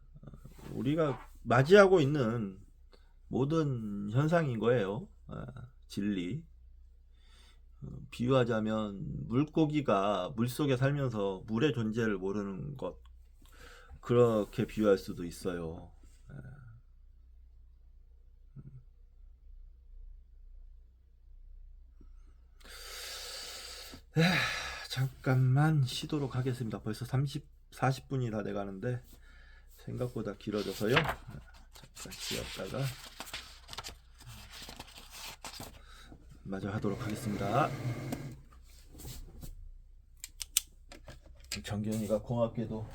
우리가 맞이하고 있는 모든 현상인 거예요. 진리. 비유하자면 물고기가 물속에 살면서 물의 존재를 모르는 것 그렇게 비유할 수도 있어요. 잠깐만 쉬도록 하겠습니다. 벌써 40분이 다 돼가는데 생각보다 길어져서요. 잠깐 쉬었다가 마저 하도록 하겠습니다. 정경이가 고맙게도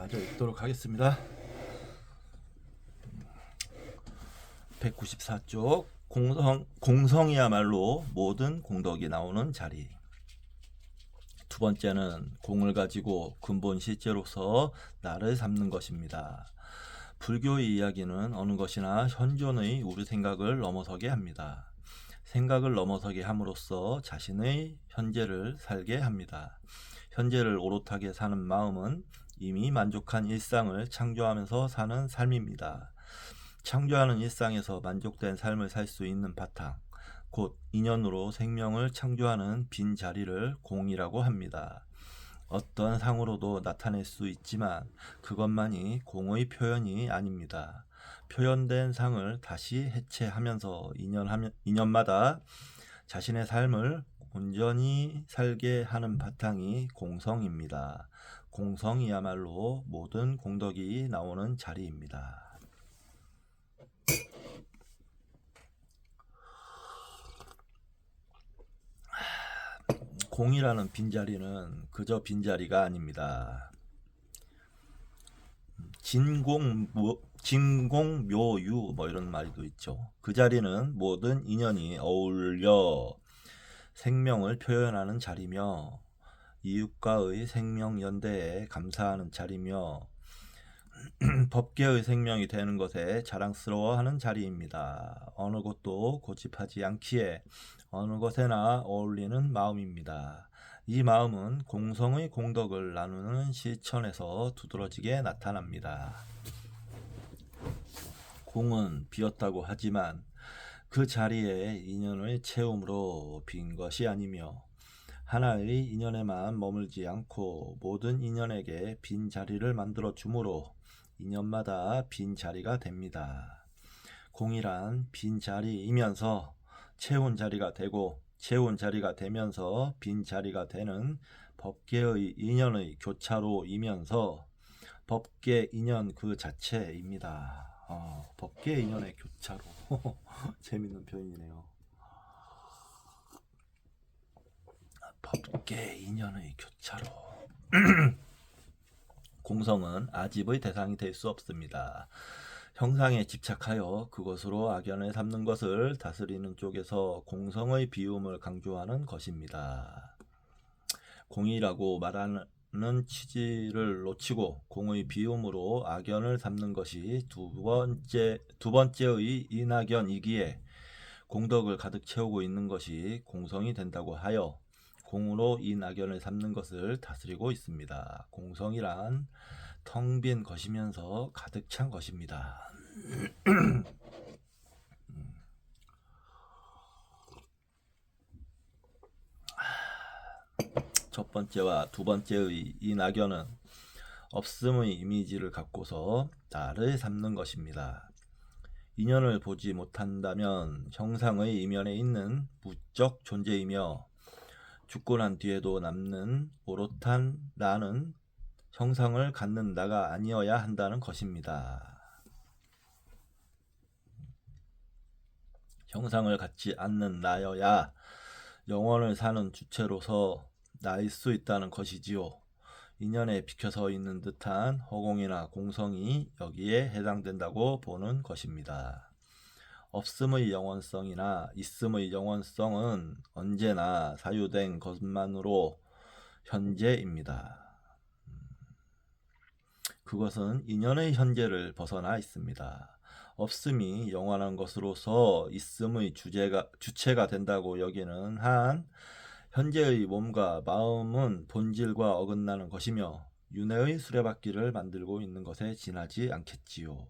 마저 읽도록 하겠습니다. 194쪽 공성이야말로 모든 공덕이 나오는 자리. 두 번째는 공을 가지고 근본 실제로서 나를 삼는 것입니다. 불교의 이야기는 어느 것이나 현존의 우리 생각을 넘어서게 합니다. 생각을 넘어서게 함으로써 자신의 현재를 살게 합니다. 현재를 오롯하게 사는 마음은 이미 만족한 일상을 창조하면서 사는 삶입니다. 창조하는 일상에서 만족된 삶을 살 수 있는 바탕, 곧 인연으로 생명을 창조하는 빈 자리를 공이라고 합니다. 어떤 상으로도 나타낼 수 있지만 그것만이 공의 표현이 아닙니다. 표현된 상을 다시 해체하면서 인연마다 자신의 삶을 온전히 살게 하는 바탕이 공성입니다. 공성이야말로 모든 공덕이 나오는 자리입니다. 공이라는 빈자리는 그저 빈자리가 아닙니다. 진공묘유 이런 말도 있죠. 그 자리는 모든 인연이 어울려 생명을 표현하는 자리며 이웃과의 생명연대에 감사하는 자리며 법계의 생명이 되는 것에 자랑스러워하는 자리입니다. 어느 것도 고집하지 않기에 어느 것에나 어울리는 마음입니다. 이 마음은 공성의 공덕을 나누는 실천에서 두드러지게 나타납니다. 공은 비었다고 하지만 그 자리에 인연의 채움으로 빈 것이 아니며 하나의 인연에만 머물지 않고 모든 인연에게 빈 자리를 만들어 주므로 인연마다 빈 자리가 됩니다. 공이란 빈 자리이면서 채운 자리가 되고 채운 자리가 되면서 빈 자리가 되는 법계의 인연의 교차로이면서 법계 인연 그 자체입니다. 법계 인연의 교차로. 재밌는 표현이네요. 법계 인연의 교차로. 공성은 아집의 대상이 될 수 없습니다. 형상에 집착하여 그것으로 악연을 삼는 것을 다스리는 쪽에서 공성의 비움을 강조하는 것입니다. 공이라고 말하는 취지를 놓치고 공의 비움으로 악연을 삼는 것이 두 번째의 인악연이기에 공덕을 가득 채우고 있는 것이 공성이 된다고 하여 공으로 인악연을 삼는 것을 다스리고 있습니다. 공성이란 텅 빈 것이면서 가득 찬 것입니다. 첫 번째와 두 번째의 인악연은 없음의 이미지를 갖고서 나를 삼는 것입니다. 인연을 보지 못한다면 형상의 이면에 있는 무적 존재이며 죽고 난 뒤에도 남는 오롯한 나는 형상을 갖는 나가 아니어야 한다는 것입니다. 형상을 갖지 않는 나여야 영원을 사는 주체로서 나일 수 있다는 것이지요. 인연에 비켜서 있는 듯한 허공이나 공성이 여기에 해당된다고 보는 것입니다. 없음의 영원성이나 있음의 영원성은 언제나 사유된 것만으로 현재입니다. 그것은 인연의 현재를 벗어나 있습니다. 없음이 영원한 것으로서 있음의 주체가 된다고 여기는 한 현재의 몸과 마음은 본질과 어긋나는 것이며 윤회의 수레바퀴를 만들고 있는 것에 지나지 않겠지요.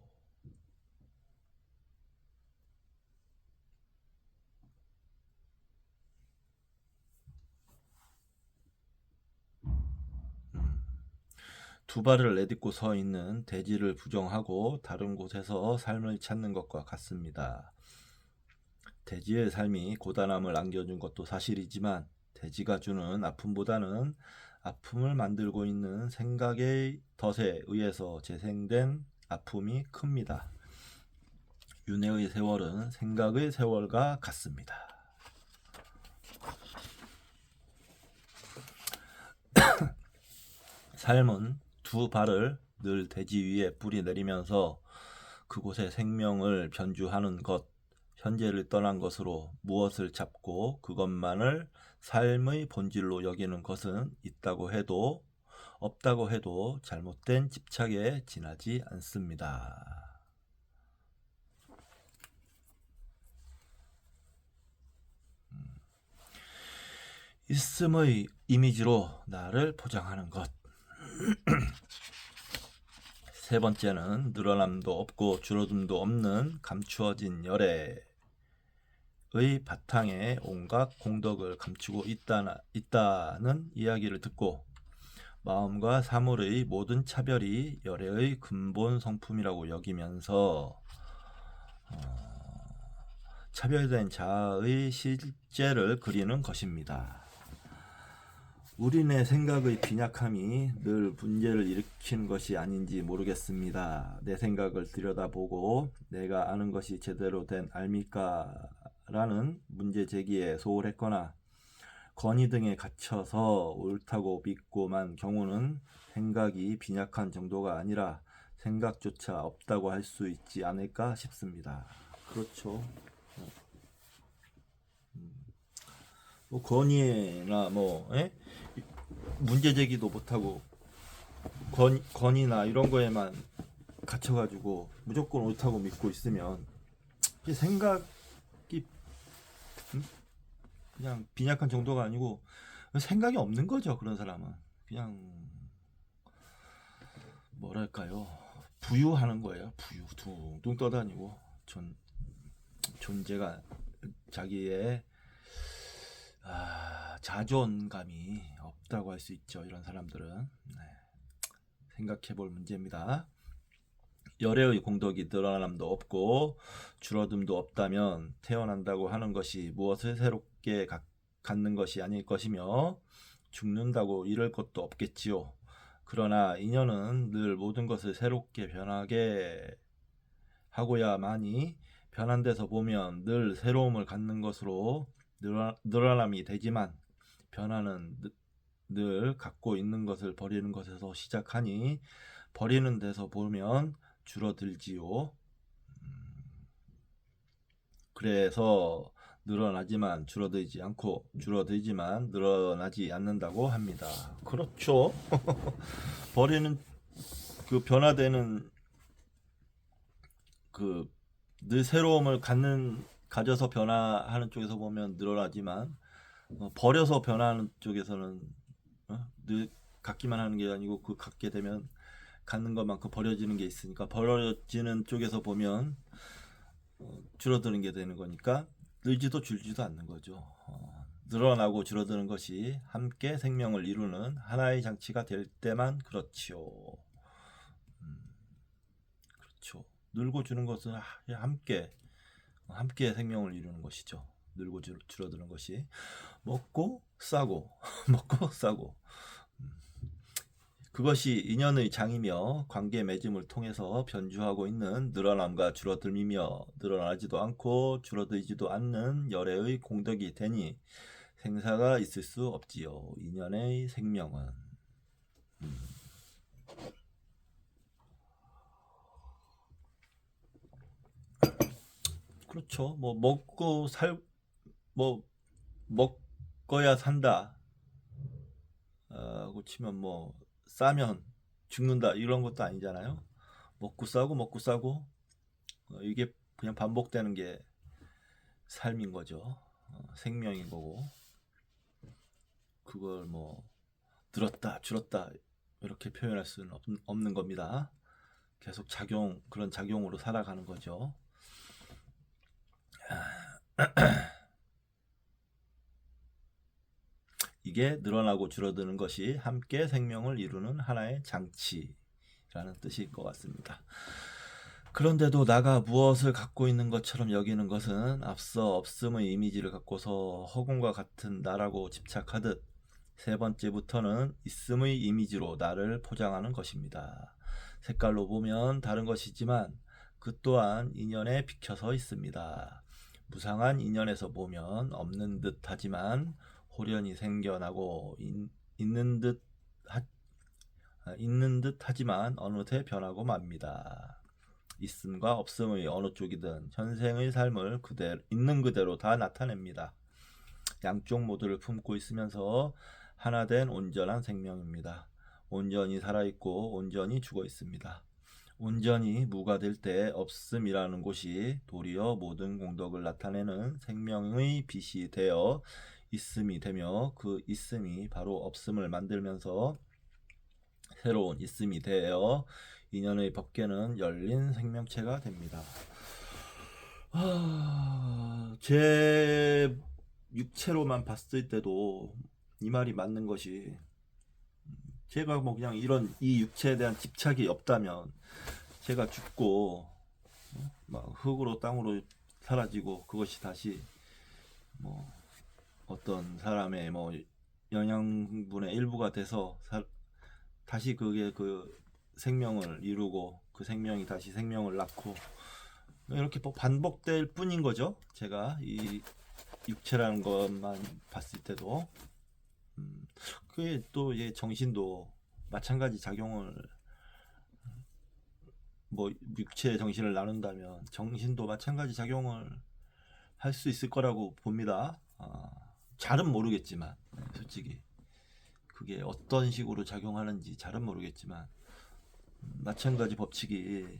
두 발을 내딛고 서 있는 대지를 부정하고 다른 곳에서 삶을 찾는 것과 같습니다. 대지의 삶이 고단함을 안겨준 것도 사실이지만 대지가 주는 아픔보다는 아픔을 만들고 있는 생각의 덫에 의해서 재생된 아픔이 큽니다. 윤회의 세월은 생각의 세월과 같습니다. 삶은 두 발을 늘 대지 위에 뿌리 내리면서 그곳에 생명을 변주하는 것, 현재를 떠난 것으로 무엇을 잡고 그것만을 삶의 본질로 여기는 것은 있다고 해도 없다고 해도 잘못된 집착에 지나지 않습니다. 있음의 이미지로 나를 포장하는 것. 세 번째는 늘어남도 없고 줄어듦도 없는 감추어진 열애의 바탕에 온갖 공덕을 감추고 있다는 이야기를 듣고 마음과 사물의 모든 차별이 열애의 근본 성품이라고 여기면서 차별된 자아의 실제를 그리는 것입니다. 우리네 생각의 빈약함이 늘 문제를 일으키는 것이 아닌지 모르겠습니다. 내 생각을 들여다보고 내가 아는 것이 제대로 된 알미까? 라는 문제 제기에 소홀했거나 권위 등에 갇혀서 옳다고 믿고만 경우는 생각이 빈약한 정도가 아니라 생각조차 없다고 할 수 있지 않을까 싶습니다. 그렇죠. 뭐 권위나 문제 제기도 못하고 권위나 이런 거에만 갇혀가지고 무조건 옳다고 믿고 있으면 생각이 그냥 빈약한 정도가 아니고 생각이 없는 거죠. 그런 사람은 그냥 뭐랄까요, 부유하는 거예요. 부유, 둥둥 떠다니고 존재가 자기의 자존감이 없다고 할 수 있죠. 이런 사람들은 생각해 볼 문제입니다. 열애의 공덕이 늘어남도 없고 줄어듦도 없다면 태어난다고 하는 것이 무엇을 새롭게 갖는 것이 아닐 것이며 죽는다고 잃을 것도 없겠지요. 그러나 인연은 늘 모든 것을 새롭게 변하게 하고야만이 변한 데서 보면 늘 새로움을 갖는 것으로 늘어남이 되지만 변화는 늘 갖고 있는 것을 버리는 것에서 시작하니 버리는 데서 보면 줄어들지요. 그래서 늘어나지만 줄어들지 않고 줄어들지만 늘어나지 않는다고 합니다. 그렇죠. 버리는 그 변화되는 그 늘 새로움을 가져서 변화하는 쪽에서 보면 늘어나지만 버려서 변화하는 쪽에서는 늘 갖기만 하는 게 아니고 그 갖게 되면 갖는 것만큼 버려지는 게 있으니까 버려지는 쪽에서 보면 줄어드는 게 되는 거니까 늘지도 줄지도 않는 거죠. 늘어나고 줄어드는 것이 함께 생명을 이루는 하나의 장치가 될 때만 그렇지요. 그렇죠. 늘고 주는 것은 함께 생명을 이루는 것이죠. 늘고 줄어드는 것이 먹고 싸고 먹고 싸고 그것이 인연의 장이며 관계 맺음을 통해서 변주하고 있는 늘어남과 줄어듦이며 늘어나지도 않고 줄어들지도 않는 열애의 공덕이 되니 생사가 있을 수 없지요. 인연의 생명은 그렇죠. 뭐 먹어야 산다. 고 치면 뭐 싸면 죽는다 이런 것도 아니잖아요. 먹고 싸고 이게 그냥 반복되는 게 삶인 거죠. 생명인 거고 그걸 뭐 늘었다 줄었다 이렇게 표현할 수는 없는 겁니다. 계속 그런 작용으로 살아가는 거죠. 이게 늘어나고 줄어드는 것이 함께 생명을 이루는 하나의 장치라는 뜻일 것 같습니다. 그런데도 나가 무엇을 갖고 있는 것처럼 여기는 것은 앞서 없음의 이미지를 갖고서 허공과 같은 나라고 집착하듯 세 번째부터는 있음의 이미지로 나를 포장하는 것입니다. 색깔로 보면 다른 것이지만 그 또한 인연에 비켜서 있습니다. 무상한 인연에서 보면 없는 듯 하지만 호련히 생겨나고 있는 듯 있는 듯 하지만 어느새 변하고 맙니다. 있음과 없음의 어느 쪽이든 현생의 삶을 있는 그대로 다 나타냅니다. 양쪽 모두를 품고 있으면서 하나된 온전한 생명입니다. 온전히 살아있고 온전히 죽어 있습니다. 온전히 무가 될 때 없음이라는 곳이 도리어 모든 공덕을 나타내는 생명의 빛이 되어 있음이 되며, 그 있음이 바로 없음을 만들면서 새로운 있음이 되어 인연의 법계는 열린 생명체가 됩니다. 제 육체로만 봤을 때도 이 말이 맞는 것이, 제가 뭐 그냥 이 육체에 대한 집착이 없다면 제가 죽고 막 흙으로 땅으로 사라지고 그것이 다시 뭐 어떤 사람의 뭐 영양분의 일부가 돼서 다시 그게 그 생명을 이루고 그 생명이 다시 생명을 낳고 이렇게 반복될 뿐인 거죠. 제가 이 육체라는 것만 봤을 때도 그게 또 이제 정신도 마찬가지 작용을, 뭐 육체의 정신을 나눈다면 정신도 마찬가지 작용을 할 수 있을 거라고 봅니다. 잘은 모르겠지만, 솔직히 그게 어떤 식으로 작용하는지 잘은 모르겠지만 마찬가지 법칙이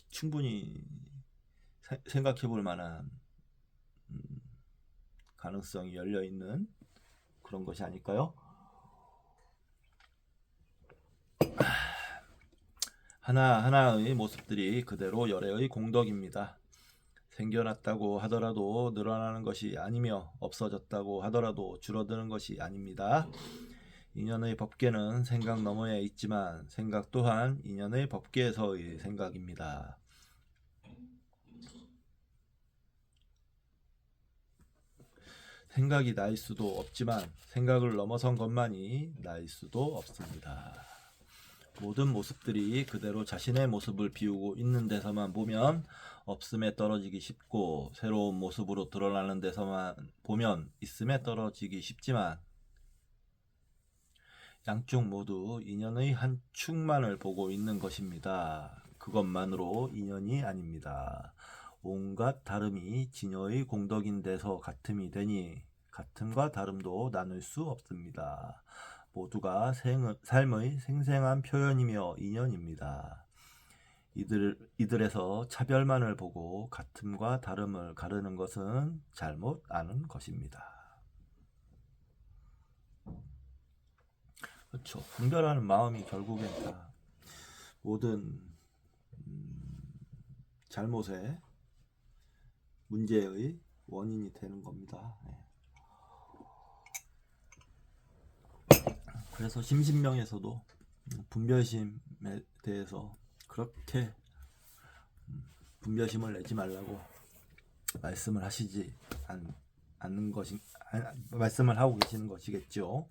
충분히 생각해 볼 만한 가능성이 열려 있는 그런 것이 아닐까요? 하나하나의 모습들이 그대로 열애의 공덕입니다. 생겨났다고 하더라도 늘어나는 것이 아니며 없어졌다고 하더라도 줄어드는 것이 아닙니다. 인연의 법계는 생각 너머에 있지만 생각 또한 인연의 법계에서의 생각입니다. 생각이 나일 수도 없지만 생각을 넘어선 것만이 나일 수도 없습니다. 모든 모습들이 그대로 자신의 모습을 비우고 있는 데서만 보면 없음에 떨어지기 쉽고, 새로운 모습으로 드러나는 데서만 보면 있음에 떨어지기 쉽지만, 양쪽 모두 인연의 한 축만을 보고 있는 것입니다. 그것만으로 인연이 아닙니다. 온갖 다름이 진여의 공덕인 데서 같음이 되니 같음과 다름도 나눌 수 없습니다. 모두가 삶의 생생한 표현이며 인연입니다. 이들에서 차별만을 보고 같음과 다름을 가르는 것은 잘못 아는 것입니다. 그렇죠. 분별하는 마음이 결국엔 다 모든 잘못의 문제의 원인이 되는 겁니다. 그래서 심신명에서도 분별심에 대해서 그렇게 분별심을 내지 말라고 말씀을 하시지 않는 것이, 말씀을 하고 계시는 것이겠죠.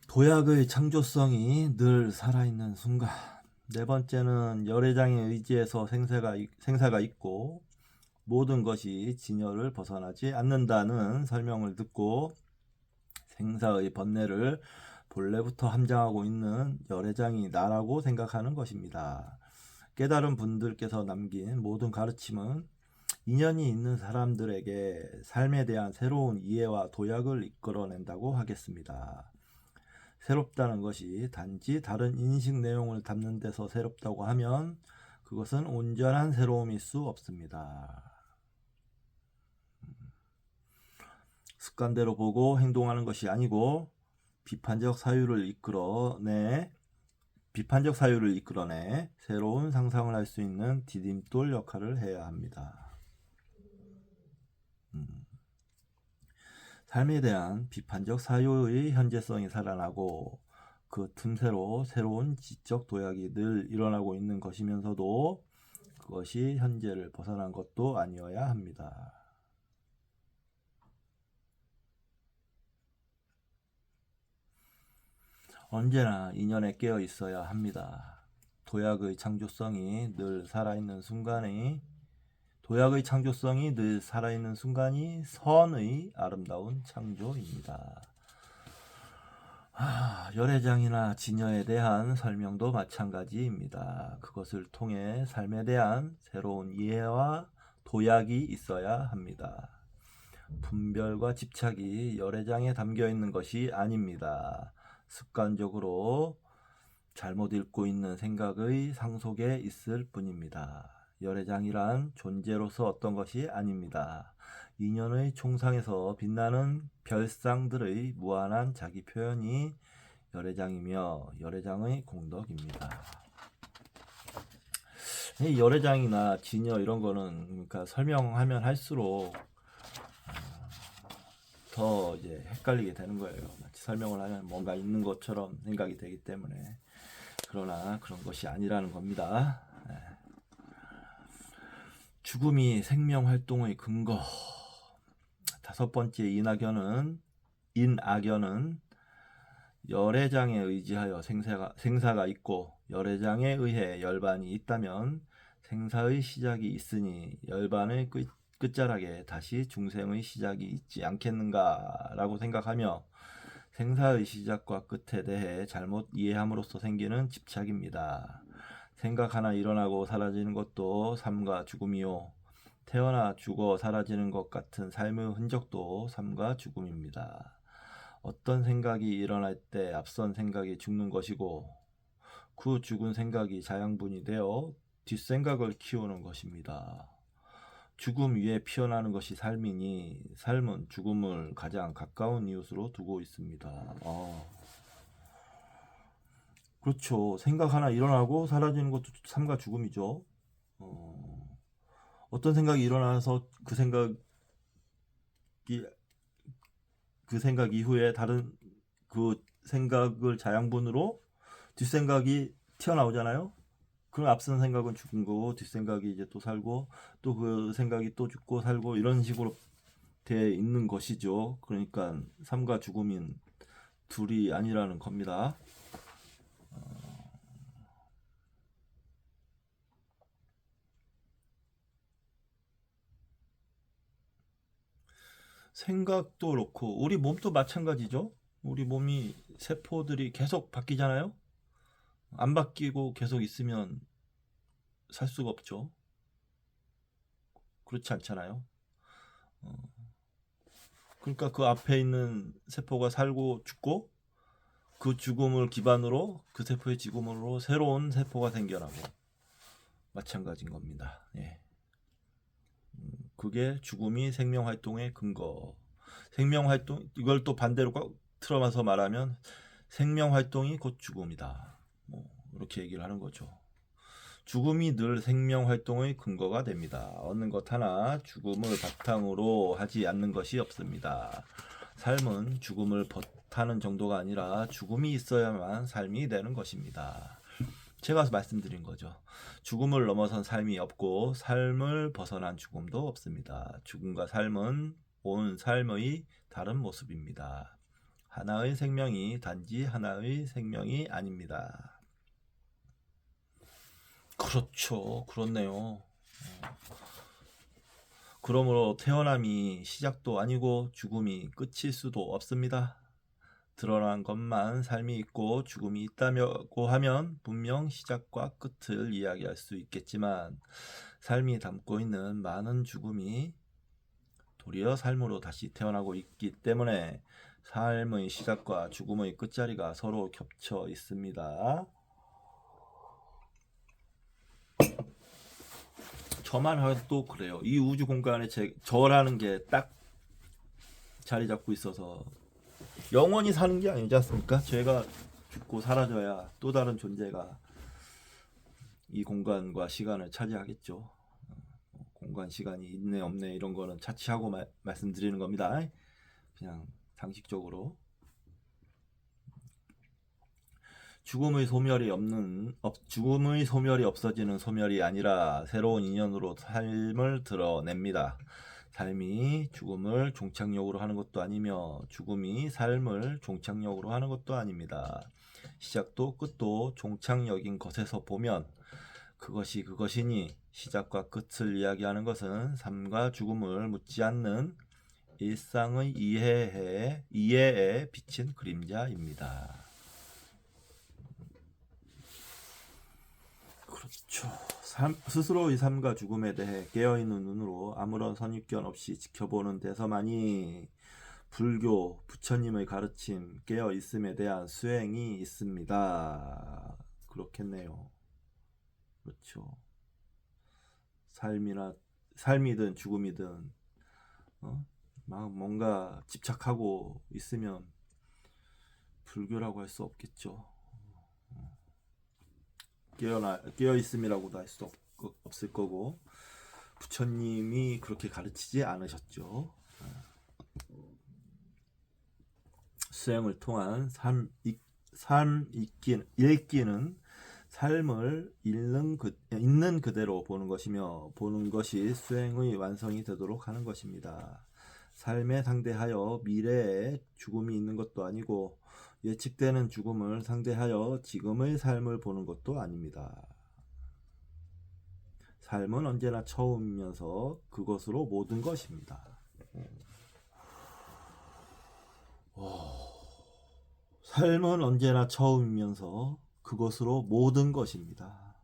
도약의 창조성이 늘 살아있는 순간. 네 번째는 열애장의 의지에서 생사가 있고 모든 것이 진여를 벗어나지 않는다는 설명을 듣고 생사의 번뇌를 본래부터 함장하고 있는 열애장이 나라고 생각하는 것입니다. 깨달은 분들께서 남긴 모든 가르침은 인연이 있는 사람들에게 삶에 대한 새로운 이해와 도약을 이끌어낸다고 하겠습니다. 새롭다는 것이 단지 다른 인식 내용을 담는 데서 새롭다고 하면 그것은 온전한 새로움일 수 없습니다. 습관대로 보고 행동하는 것이 아니고 비판적 사유를 이끌어내 새로운 상상을 할 수 있는 디딤돌 역할을 해야 합니다. 삶에 대한 비판적 사유의 현재성이 살아나고 그 틈새로 새로운 지적 도약이 늘 일어나고 있는 것이면서도 그것이 현재를 벗어난 것도 아니어야 합니다. 언제나 인연에 깨어 있어야 합니다. 도약의 창조성이 늘 살아있는 순간이 선의 아름다운 창조입니다. 열애장이나 진여에 대한 설명도 마찬가지입니다. 그것을 통해 삶에 대한 새로운 이해와 도약이 있어야 합니다. 분별과 집착이 열애장에 담겨 있는 것이 아닙니다. 습관적으로 잘못 읽고 있는 생각의 상속에 있을 뿐입니다. 열애장이란 존재로서 어떤 것이 아닙니다. 인연의 총상에서 빛나는 별상들의 무한한 자기 표현이 열애장이며 열애장의 공덕입니다. 이 열애장이나 진여 이런 거는 그러니까 설명하면 할수록 더 이제 헷갈리게 되는 거예요. 마치 설명을 하면 뭔가 있는 것처럼 생각이 되기 때문에. 그러나 그런 것이 아니라는 겁니다. 죽음이 생명 활동의 근거. 5번째 인악연은 열애장에 의지하여 생사가 있고 열애장에 의해 열반이 있다면 생사의 시작이 있으니 열반의 끝자락에 다시 중생의 시작이 있지 않겠는가라고 생각하며 생사의 시작과 끝에 대해 잘못 이해함으로써 생기는 집착입니다. 생각 하나 일어나고 사라지는 것도 삶과 죽음이요. 태어나 죽어 사라지는 것 같은 삶의 흔적도 삶과 죽음입니다. 어떤 생각이 일어날 때 앞선 생각이 죽는 것이고 그 죽은 생각이 자양분이 되어 뒷생각을 키우는 것입니다. 죽음 위에 피어나는 것이 삶이니 삶은 죽음을 가장 가까운 이웃으로 두고 있습니다. 그렇죠. 생각 하나 일어나고 사라지는 것도 삶과 죽음이죠. 어떤 생각이 일어나서 그 생각 이후에 다른 그 생각을 자양분으로 뒷생각이 튀어나오잖아요. 그럼 앞선 생각은 죽은 거고 뒷생각이 이제 또 살고 또 그 생각이 또 죽고 살고 이런 식으로 돼 있는 것이죠. 그러니까 삶과 죽음인 둘이 아니라는 겁니다. 생각도 그렇고 우리 몸도 마찬가지죠. 우리 몸이 세포들이 계속 바뀌잖아요. 안 바뀌고 계속 있으면 살 수가 없죠. 그렇지 않잖아요. 그러니까 그 앞에 있는 세포가 살고 죽고 그 죽음을 기반으로 그 세포의 죽음으로 새로운 세포가 생겨나고 마찬가지인 겁니다. 예. 그게 죽음이 생명활동의 근거. 생명활동 이걸 또 반대로 틀어서 말하면 생명활동이 곧 죽음이다. 뭐 이렇게 얘기를 하는 거죠. 죽음이 늘 생명활동의 근거가 됩니다. 얻는 것 하나 죽음을 바탕으로 하지 않는 것이 없습니다. 삶은 죽음을 버타는 정도가 아니라 죽음이 있어야만 삶이 되는 것입니다. 제가 말씀드린 거죠. 죽음을 넘어선 삶이 없고 삶을 벗어난 죽음도 없습니다. 죽음과 삶은 온 삶의 다른 모습입니다. 하나의 생명이 단지 하나의 생명이 아닙니다. 그렇죠. 그렇네요. 그러므로 태어남이 시작도 아니고 죽음이 끝일 수도 없습니다. 드러난 것만 삶이 있고 죽음이 있다고 하면 분명 시작과 끝을 이야기할 수 있겠지만 삶이 담고 있는 많은 죽음이 도리어 삶으로 다시 태어나고 있기 때문에 삶의 시작과 죽음의 끝자리가 서로 겹쳐 있습니다. 저만 해도 그래요. 이 우주 공간에 저라는 게 딱 자리 잡고 있어서 영원히 사는 게 아니지 않습니까? 제가 죽고 사라져야 또 다른 존재가 이 공간과 시간을 차지하겠죠. 공간 시간이 있네 없네 이런 거는 차치하고 말씀드리는 겁니다. 그냥 상식적으로 죽음의 소멸이 없어지는 소멸이 아니라 새로운 인연으로 삶을 드러냅니다. 삶이 죽음을 종착역으로 하는 것도 아니며 죽음이 삶을 종착역으로 하는 것도 아닙니다. 시작도 끝도 종착역인 것에서 보면 그것이 그것이니 시작과 끝을 이야기하는 것은 삶과 죽음을 묻지 않는 일상의 이해에 비친 그림자입니다. 그렇죠. 스스로의 삶과 죽음에 대해 깨어있는 눈으로 아무런 선입견 없이 지켜보는 데서만이 불교, 부처님의 가르침, 깨어있음에 대한 수행이 있습니다. 그렇겠네요. 그렇죠. 삶이든 죽음이든 막 뭔가 집착하고 있으면 불교라고 할 수 없겠죠. 깨어 있음이라고도 할 수 없을 거고, 부처님이 그렇게 가르치지 않으셨죠. 수행을 통한 읽기는 삶을 있는 그대로 보는 것이며, 보는 것이 수행의 완성이 되도록 하는 것입니다. 삶에 상대하여 미래에 죽음이 있는 것도 아니고, 예측되는 죽음을 상대하여 지금의 삶을 보는 것도 아닙니다. 삶은 언제나 처음이면서 그것으로 모든 것입니다. 삶은 언제나 처음이면서 그것으로 모든 것입니다.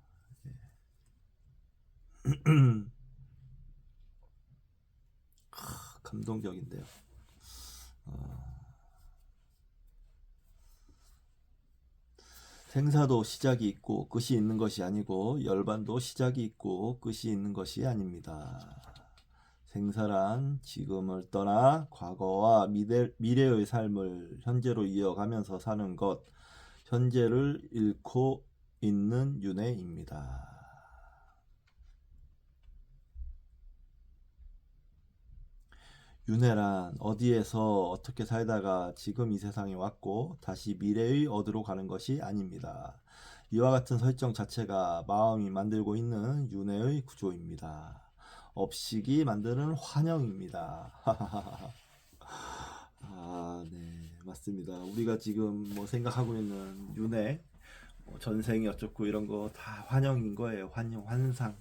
감동적인데요. 생사도 시작이 있고 끝이 있는 것이 아니고 열반도 시작이 있고 끝이 있는 것이 아닙니다. 생사란 지금을 떠나 과거와 미래의 삶을 현재로 이어가면서 사는 것, 현재를 잃고 있는 윤회입니다. 윤회란 어디에서 어떻게 살다가 지금 이 세상에 왔고 다시 미래의 어디로 가는 것이 아닙니다. 이와 같은 설정 자체가 마음이 만들고 있는 윤회의 구조입니다. 업식이 만드는 환영입니다. 네, 맞습니다. 우리가 지금 뭐 생각하고 있는 윤회, 전생이 어쩌고 이런 거 다 환영인 거예요. 환상.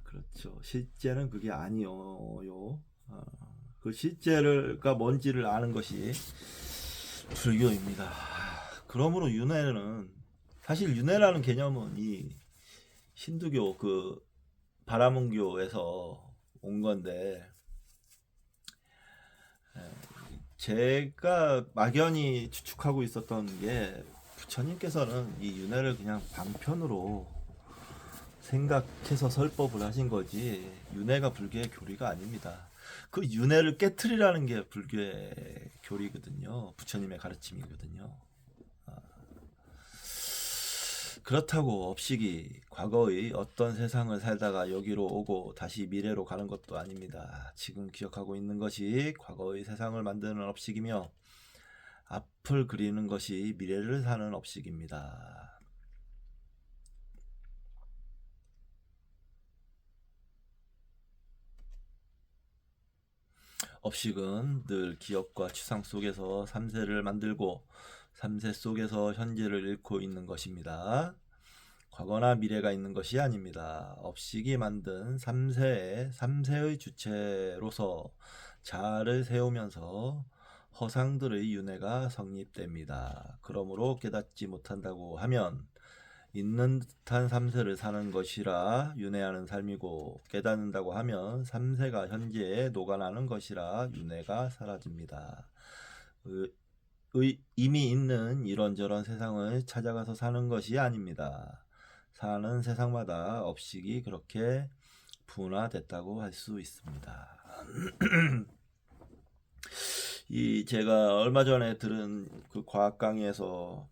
그렇죠. 실제는 그게 아니요. 그 실제가 뭔지를 아는 것이 불교입니다. 그러므로 윤회는, 사실 윤회라는 개념은 이 힌두교 그 바라문교에서 온 건데, 제가 막연히 추측하고 있었던 게, 부처님께서는 이 윤회를 그냥 방편으로 생각해서 설법을 하신 거지, 윤회가 불교의 교리가 아닙니다. 그 윤회를 깨트리라는 게 불교의 교리거든요. 부처님의 가르침이거든요. 그렇다고 업식이 과거의 어떤 세상을 살다가 여기로 오고 다시 미래로 가는 것도 아닙니다. 지금 기억하고 있는 것이 과거의 세상을 만드는 업식이며, 앞을 그리는 것이 미래를 사는 업식입니다. 업식은 늘 기억과 추상 속에서 3세를 만들고 3세 속에서 현재를 잃고 있는 것입니다. 과거나 미래가 있는 것이 아닙니다. 업식이 만든 3세의 주체로서 자아를 세우면서 허상들의 윤회가 성립됩니다. 그러므로 깨닫지 못한다고 하면 있는 듯한 3세를 사는 것이라 윤회하는 삶이고, 깨닫는다고 하면 3세가 현재에 녹아나는 것이라 윤회가 사라집니다. 이미 있는 이런저런 세상을 찾아가서 사는 것이 아닙니다. 사는 세상마다 업식이 그렇게 분화됐다고 할 수 있습니다. 제가 얼마 전에 들은 그 과학 강의에서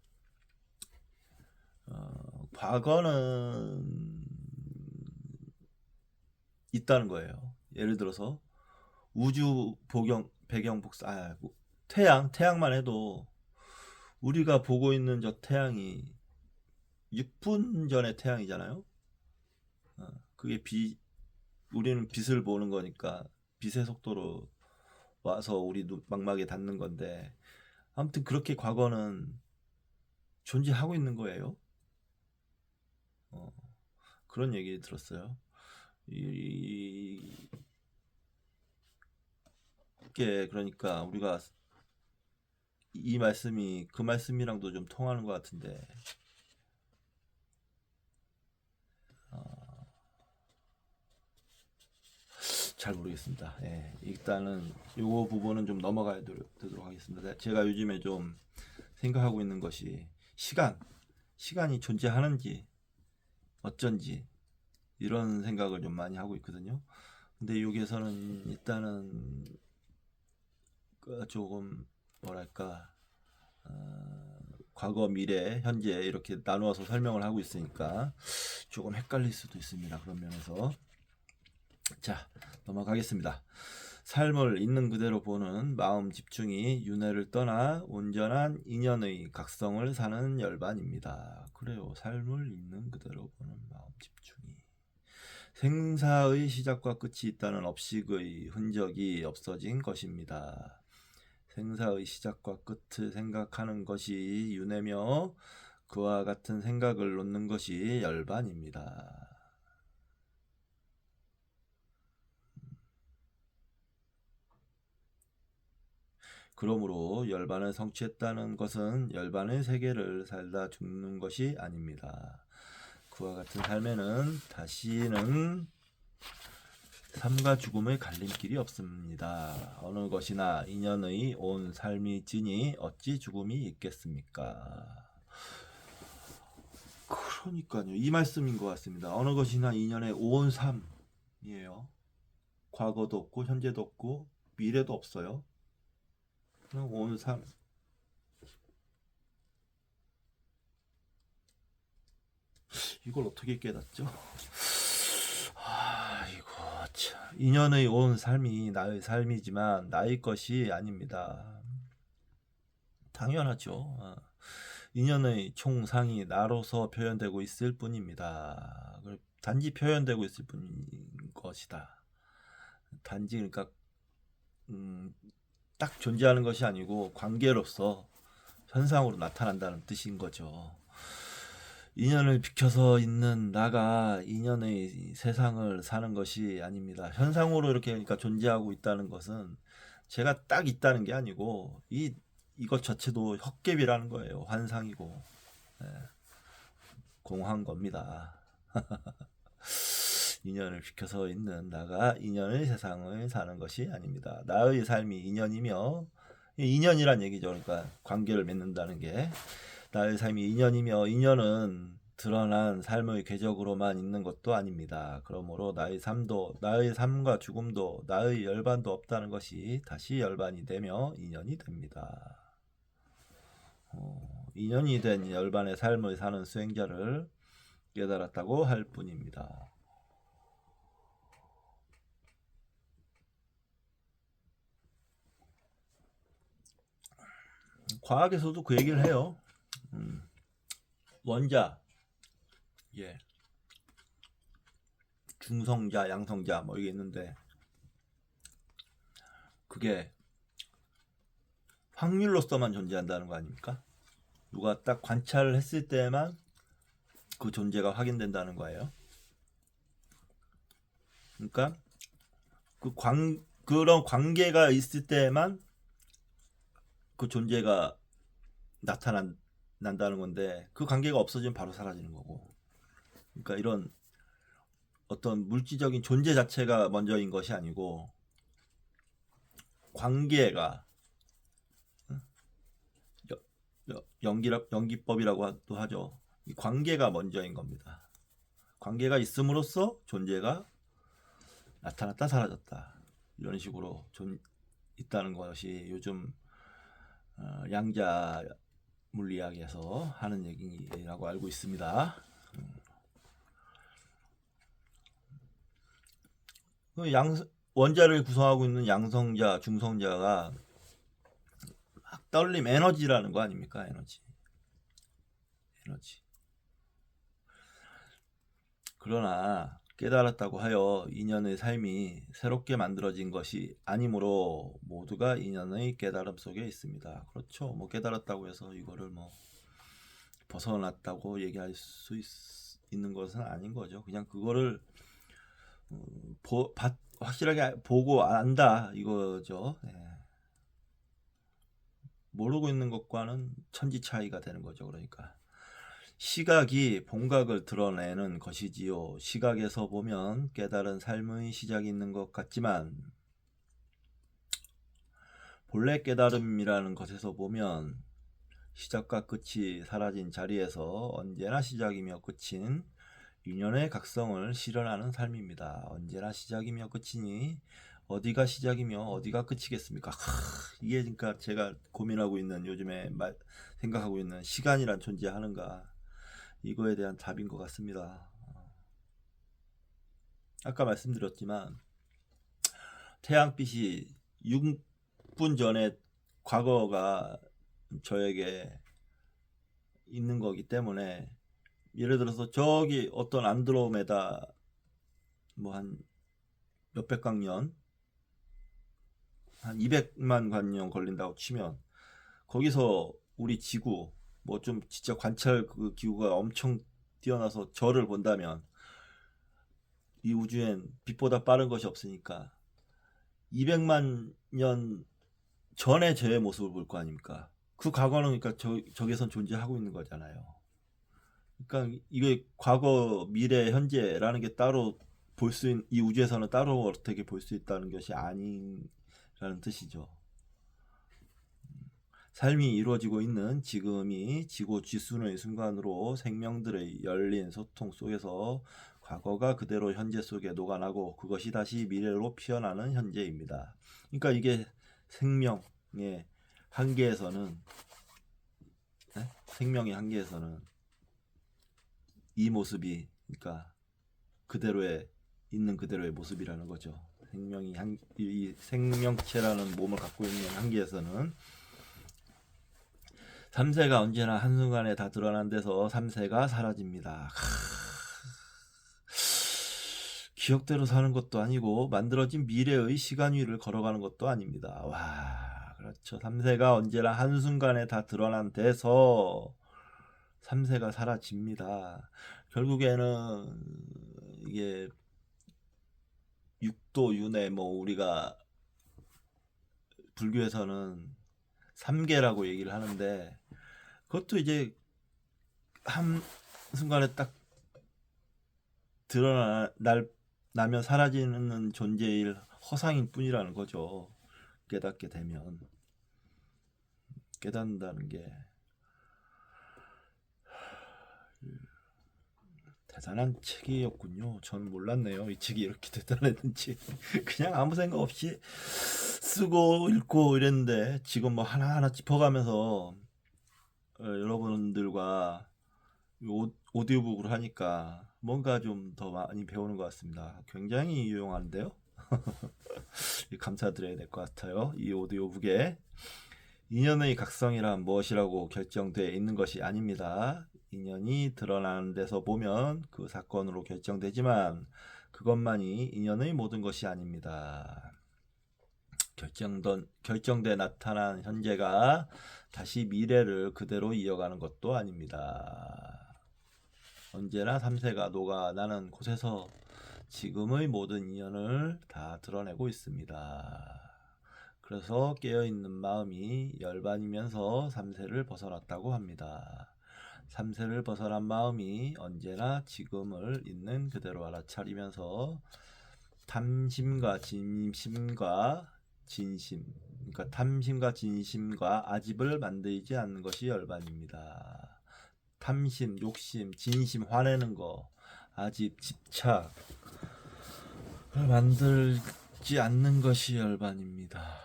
과거는 있다는 거예요. 예를 들어서 우주 배경 복사, 태양만 해도 우리가 보고 있는 저 태양이 6분 전의 태양이잖아요. 그게 우리는 빛을 보는 거니까 빛의 속도로 와서 우리 망막에 닿는 건데, 아무튼 그렇게 과거는 존재하고 있는 거예요. 그런 얘기 들었어요. 쉽게 그러니까 우리가 이 말씀이 그 말씀이랑도 좀 통하는 것 같은데 잘 모르겠습니다. 예, 일단은 요거 부분은 좀 넘어가야 되도록 하겠습니다. 제가 요즘에 좀 생각하고 있는 것이 시간이 존재하는지 어쩐지 이런 생각을 좀 많이 하고 있거든요. 근데 여기에서는 일단은 조금 뭐랄까 과거, 미래, 현재 이렇게 나누어서 설명을 하고 있으니까 조금 헷갈릴 수도 있습니다. 그런 면에서 자 넘어가겠습니다. 삶을 있는 그대로 보는 마음 집중이 윤회를 떠나 온전한 인연의 각성을 사는 열반입니다. 그래요. 삶을 있는 그대로 보는 마음 집중이 생사의 시작과 끝이 있다는 업식의 흔적이 없어진 것입니다. 생사의 시작과 끝을 생각하는 것이 윤회며 그와 같은 생각을 놓는 것이 열반입니다. 그러므로 열반을 성취했다는 것은 열반의 세계를 살다 죽는 것이 아닙니다. 그와 같은 삶에는 다시는 삶과 죽음의 갈림길이 없습니다. 어느 것이나 인연의 온 삶이 지니 어찌 죽음이 있겠습니까? 그러니까요. 이 말씀인 것 같습니다. 어느 것이나 인연의 온 삶이에요. 과거도 없고 현재도 없고 미래도 없어요. 그냥 온 삶. 이걸 어떻게 깨닫죠? 아이고 참. 인연의 온 삶이 나의 삶이지만 나의 것이 아닙니다. 당연하죠. 인연의 총상이 나로서 표현되고 있을 뿐입니다. 단지 표현되고 있을 뿐인 것이다. 단지 그러니까 딱 존재하는 것이 아니고 관계로서 현상으로 나타난다는 뜻인 거죠. 인연을 비켜서 있는 나가 인연의 세상을 사는 것이 아닙니다. 현상으로 이렇게 그러니까 존재하고 있다는 것은 제가 딱 있다는 게 아니고 이것 자체도 헛개비라는 거예요. 환상이고 공한 겁니다. 인연을 비켜서 있는 나가 인연의 세상을 사는 것이 아닙니다. 나의 삶이 인연이며 인연이란 얘기죠. 그러니까 관계를 맺는다는 게 나의 삶이 인연이며 인연은 드러난 삶의 궤적으로만 있는 것도 아닙니다. 그러므로 나의 삶도 나의 삶과 죽음도 나의 열반도 없다는 것이 다시 열반이 되며 인연이 됩니다. 인연이 된 열반의 삶을 사는 수행자를 깨달았다고 할 뿐입니다. 과학에서도 그 얘기를 해요. 원자, 예, 중성자, 양성자 뭐 이게 있는데 그게 확률로서만 존재한다는 거 아닙니까? 누가 딱 관찰을 했을 때만 그 존재가 확인된다는 거예요. 그러니까 그런 관계가 있을 때만 그 존재가 나타난다는 건데 그 관계가 없어지면 바로 사라지는 거고. 그러니까 이런 어떤 물질적인 존재 자체가 먼저인 것이 아니고 관계가 연기법이라고도 하죠. 이 관계가 먼저인 겁니다. 관계가 있음으로써 존재가 나타났다 사라졌다 이런 식으로 있다는 것이 요즘 양자 물리학에서 하는 얘기라고 알고 있습니다. 원자를 구성하고 있는 양성자, 중성자가 막 떨림 에너지라는 거 아닙니까? 에너지. 그러나 깨달았다고 하여 인연의 삶이 새롭게 만들어진 것이 아니므로 모두가 인연의 깨달음 속에 있습니다. 그렇죠. 뭐 깨달았다고 해서 이거를 뭐 벗어났다고 얘기할 수 있는 것은 아닌 거죠. 그냥 그거를 확실하게 보고 안다 이거죠. 예. 모르고 있는 것과는 천지 차이가 되는 거죠. 그러니까 시각이 본각을 드러내는 것이지요. 시각에서 보면 깨달은 삶의 시작이 있는 것 같지만 본래 깨달음이라는 것에서 보면 시작과 끝이 사라진 자리에서 언제나 시작이며 끝인 유년의 각성을 실현하는 삶입니다. 언제나 시작이며 끝이니 어디가 시작이며 어디가 끝이겠습니까? 이게 그러니까 제가 고민하고 있는 요즘에 생각하고 있는 시간이란 존재하는가 이거에 대한 답인 것 같습니다. 아까 말씀드렸지만 태양빛이 6분 전에 과거가 저에게 있는 거기 때문에 예를 들어서 저기 어떤 안드로메다 뭐 한 몇백 광년 한 200만 광년 걸린다고 치면 거기서 우리 지구 뭐 좀 진짜 관찰 그 기구가 엄청 뛰어나서 저를 본다면 이 우주엔 빛보다 빠른 것이 없으니까 200만 년 전에 저의 모습을 볼 거 아닙니까? 그 과거는 그러니까 저기선 존재하고 있는 거잖아요. 그러니까 이게 과거, 미래, 현재라는 게 따로 이 우주에서는 따로 어떻게 볼 수 있다는 것이 아니라는 뜻이죠. 삶이 이루어지고 있는 지금이 지구 지순의 순간으로 생명들의 열린 소통 속에서 과거가 그대로 현재 속에 녹아나고 그것이 다시 미래로 피어나는 현재입니다. 그러니까 이게 생명의 한계에서는 생명의 한계에서는 이 모습이 그러니까 그대로의 있는 그대로의 모습이라는 거죠. 이 생명체라는 몸을 갖고 있는 한계에서는 삼세가 언제나 한순간에 다 드러난 데서 삼세가 사라집니다. 기억대로 사는 것도 아니고 만들어진 미래의 시간 위를 걸어가는 것도 아닙니다. 와, 그렇죠. 삼세가 언제나 한순간에 다 드러난 데서 삼세가 사라집니다. 결국에는 이게 육도 윤회 뭐 우리가 불교에서는 삼계라고 얘기를 하는데 그것도 이제 한 순간에 딱 드러나면 사라지는 존재일 허상일 뿐이라는 거죠. 깨닫게 되면 깨닫는다는 게 대단한 책이었군요. 전 몰랐네요. 이 책이 이렇게 대단했는지. 그냥 아무 생각 없이 쓰고 읽고 이랬는데 지금 뭐 하나하나 짚어가면서 여러분들과 오디오북으로 하니까 뭔가 좀 더 많이 배우는 것 같습니다. 굉장히 유용한데요. 감사드려야 될 것 같아요. 이 오디오북에 인연의 각성이란 무엇이라고 결정되어 있는 것이 아닙니다. 인연이 드러나는 데서 보면 그 사건으로 결정되지만 그것만이 인연의 모든 것이 아닙니다. 결정돼 나타난 현재가 다시 미래를 그대로 이어가는 것도 아닙니다. 언제나 삼세가 녹아나는 곳에서 지금의 모든 인연을 다 드러내고 있습니다. 그래서 깨어있는 마음이 열반이면서 삼세를 벗어났다고 합니다. 삼세를 벗어난 마음이 언제나 지금을 있는 그대로 알아차리면서 탐심과 진심과 진심, 그러니까 탐심과 진심과 아집을 만들지 않는 것이 열반입니다. 탐심, 욕심, 진심, 화내는 거, 아집, 집착을 만들지 않는 것이 열반입니다.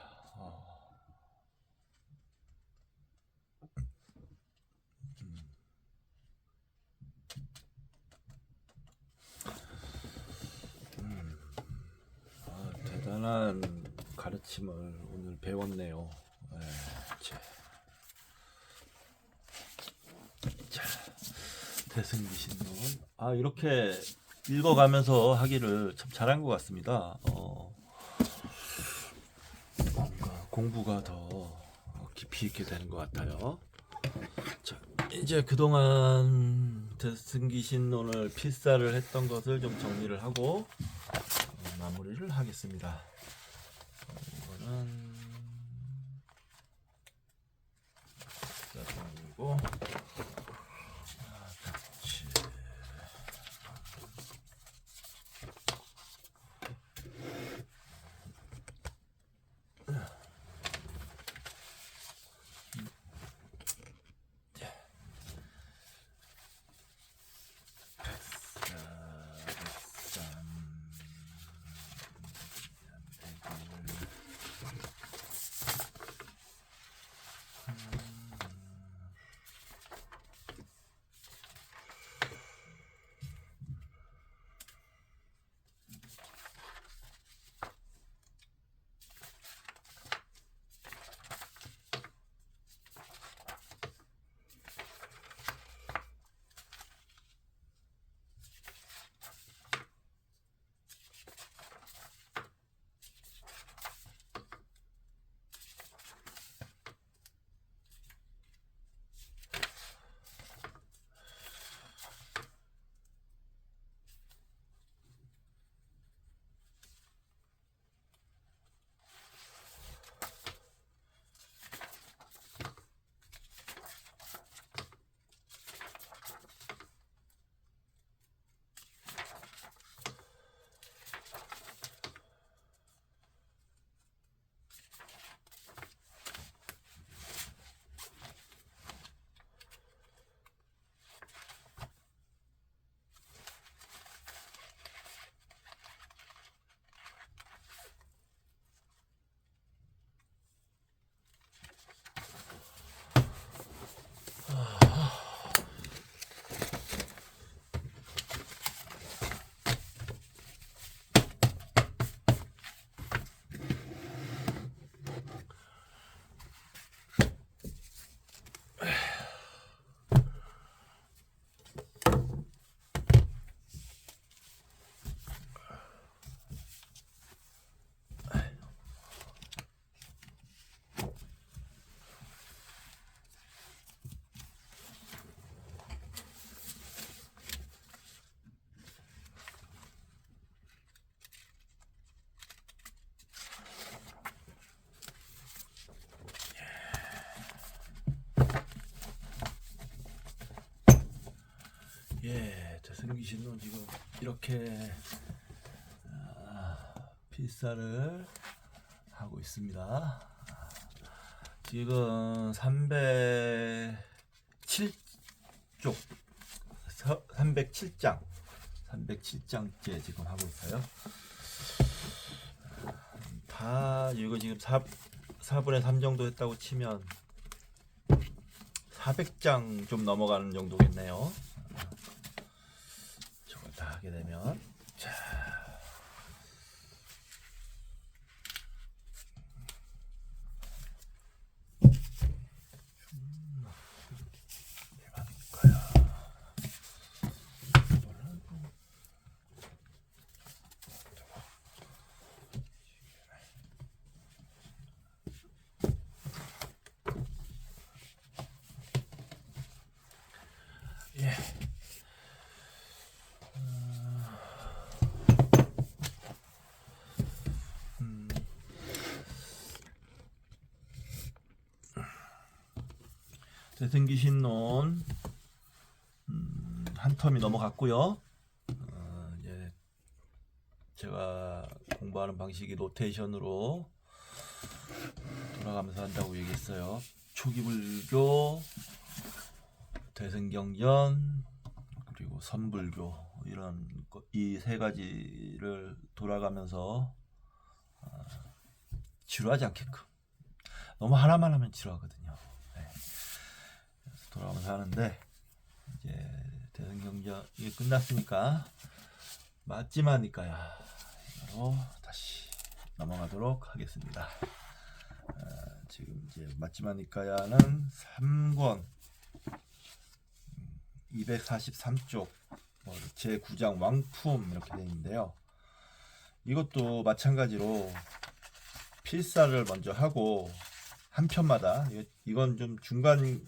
대단한 가르침을 오늘 배웠네요. 자, 대승기신론. 이렇게 읽어가면서 하기를 참 잘한 것 같습니다. 뭔가 공부가 더 깊이 있게 되는 것 같아요. 자, 이제 그동안 대승기신론을 필사를 했던 것을 좀 정리를 하고 마무리를 하겠습니다. 이거는 짜장이고 같이 대승기신 놈 지금 이렇게 필사를 하고 있습니다. 지금 307쪽 307장째 지금 하고 있어요. 다 이거 지금 4분의 3 정도 했다고 치면 400장 좀 넘어가는 정도겠네요. 저걸 다 하게 되면 자. 대승기신론 한 텀이 넘어갔고요. 이제 제가 공부하는 방식이 로테이션으로 돌아가면서 한다고 얘기했어요. 초기불교, 대승경전, 그리고 선불교 이런 이 세 가지를 돌아가면서 지루하지 않게끔. 너무 하나만 하면 지루하거든요. 돌아가면서 하는데 이제 대승경전 이게 끝났으니까 맞지마니까야 이거로 다시 넘어가도록 하겠습니다. 지금 이제 맞지마니까야는 3권 243쪽 제9장 왕품 이렇게 되어 있는데요. 이것도 마찬가지로 필사를 먼저 하고 한 편마다 이건 좀 중간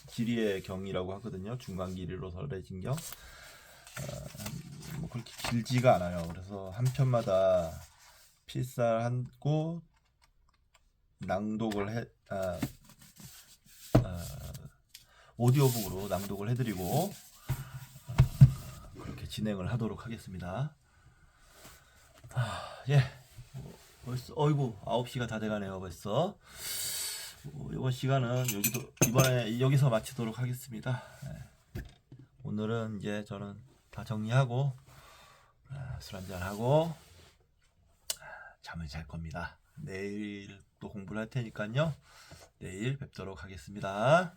길이의 경이라고 하거든요. 중간 길이로 설해진 경. 뭐 그렇게 길지가 않아요. 그래서 한 편마다 필사하고 낭독을 오디오북으로 낭독을 해드리고 그렇게 진행을 하도록 하겠습니다. 예. 벌써 어이구 9시가 다 돼가네요. 벌써. 이번 시간은 이번에 여기서 마치도록 하겠습니다. 오늘은 이제 저는 다 정리하고 술 한잔 하고 잠을 잘 겁니다. 내일 또 공부를 할 테니까요. 내일 뵙도록 하겠습니다.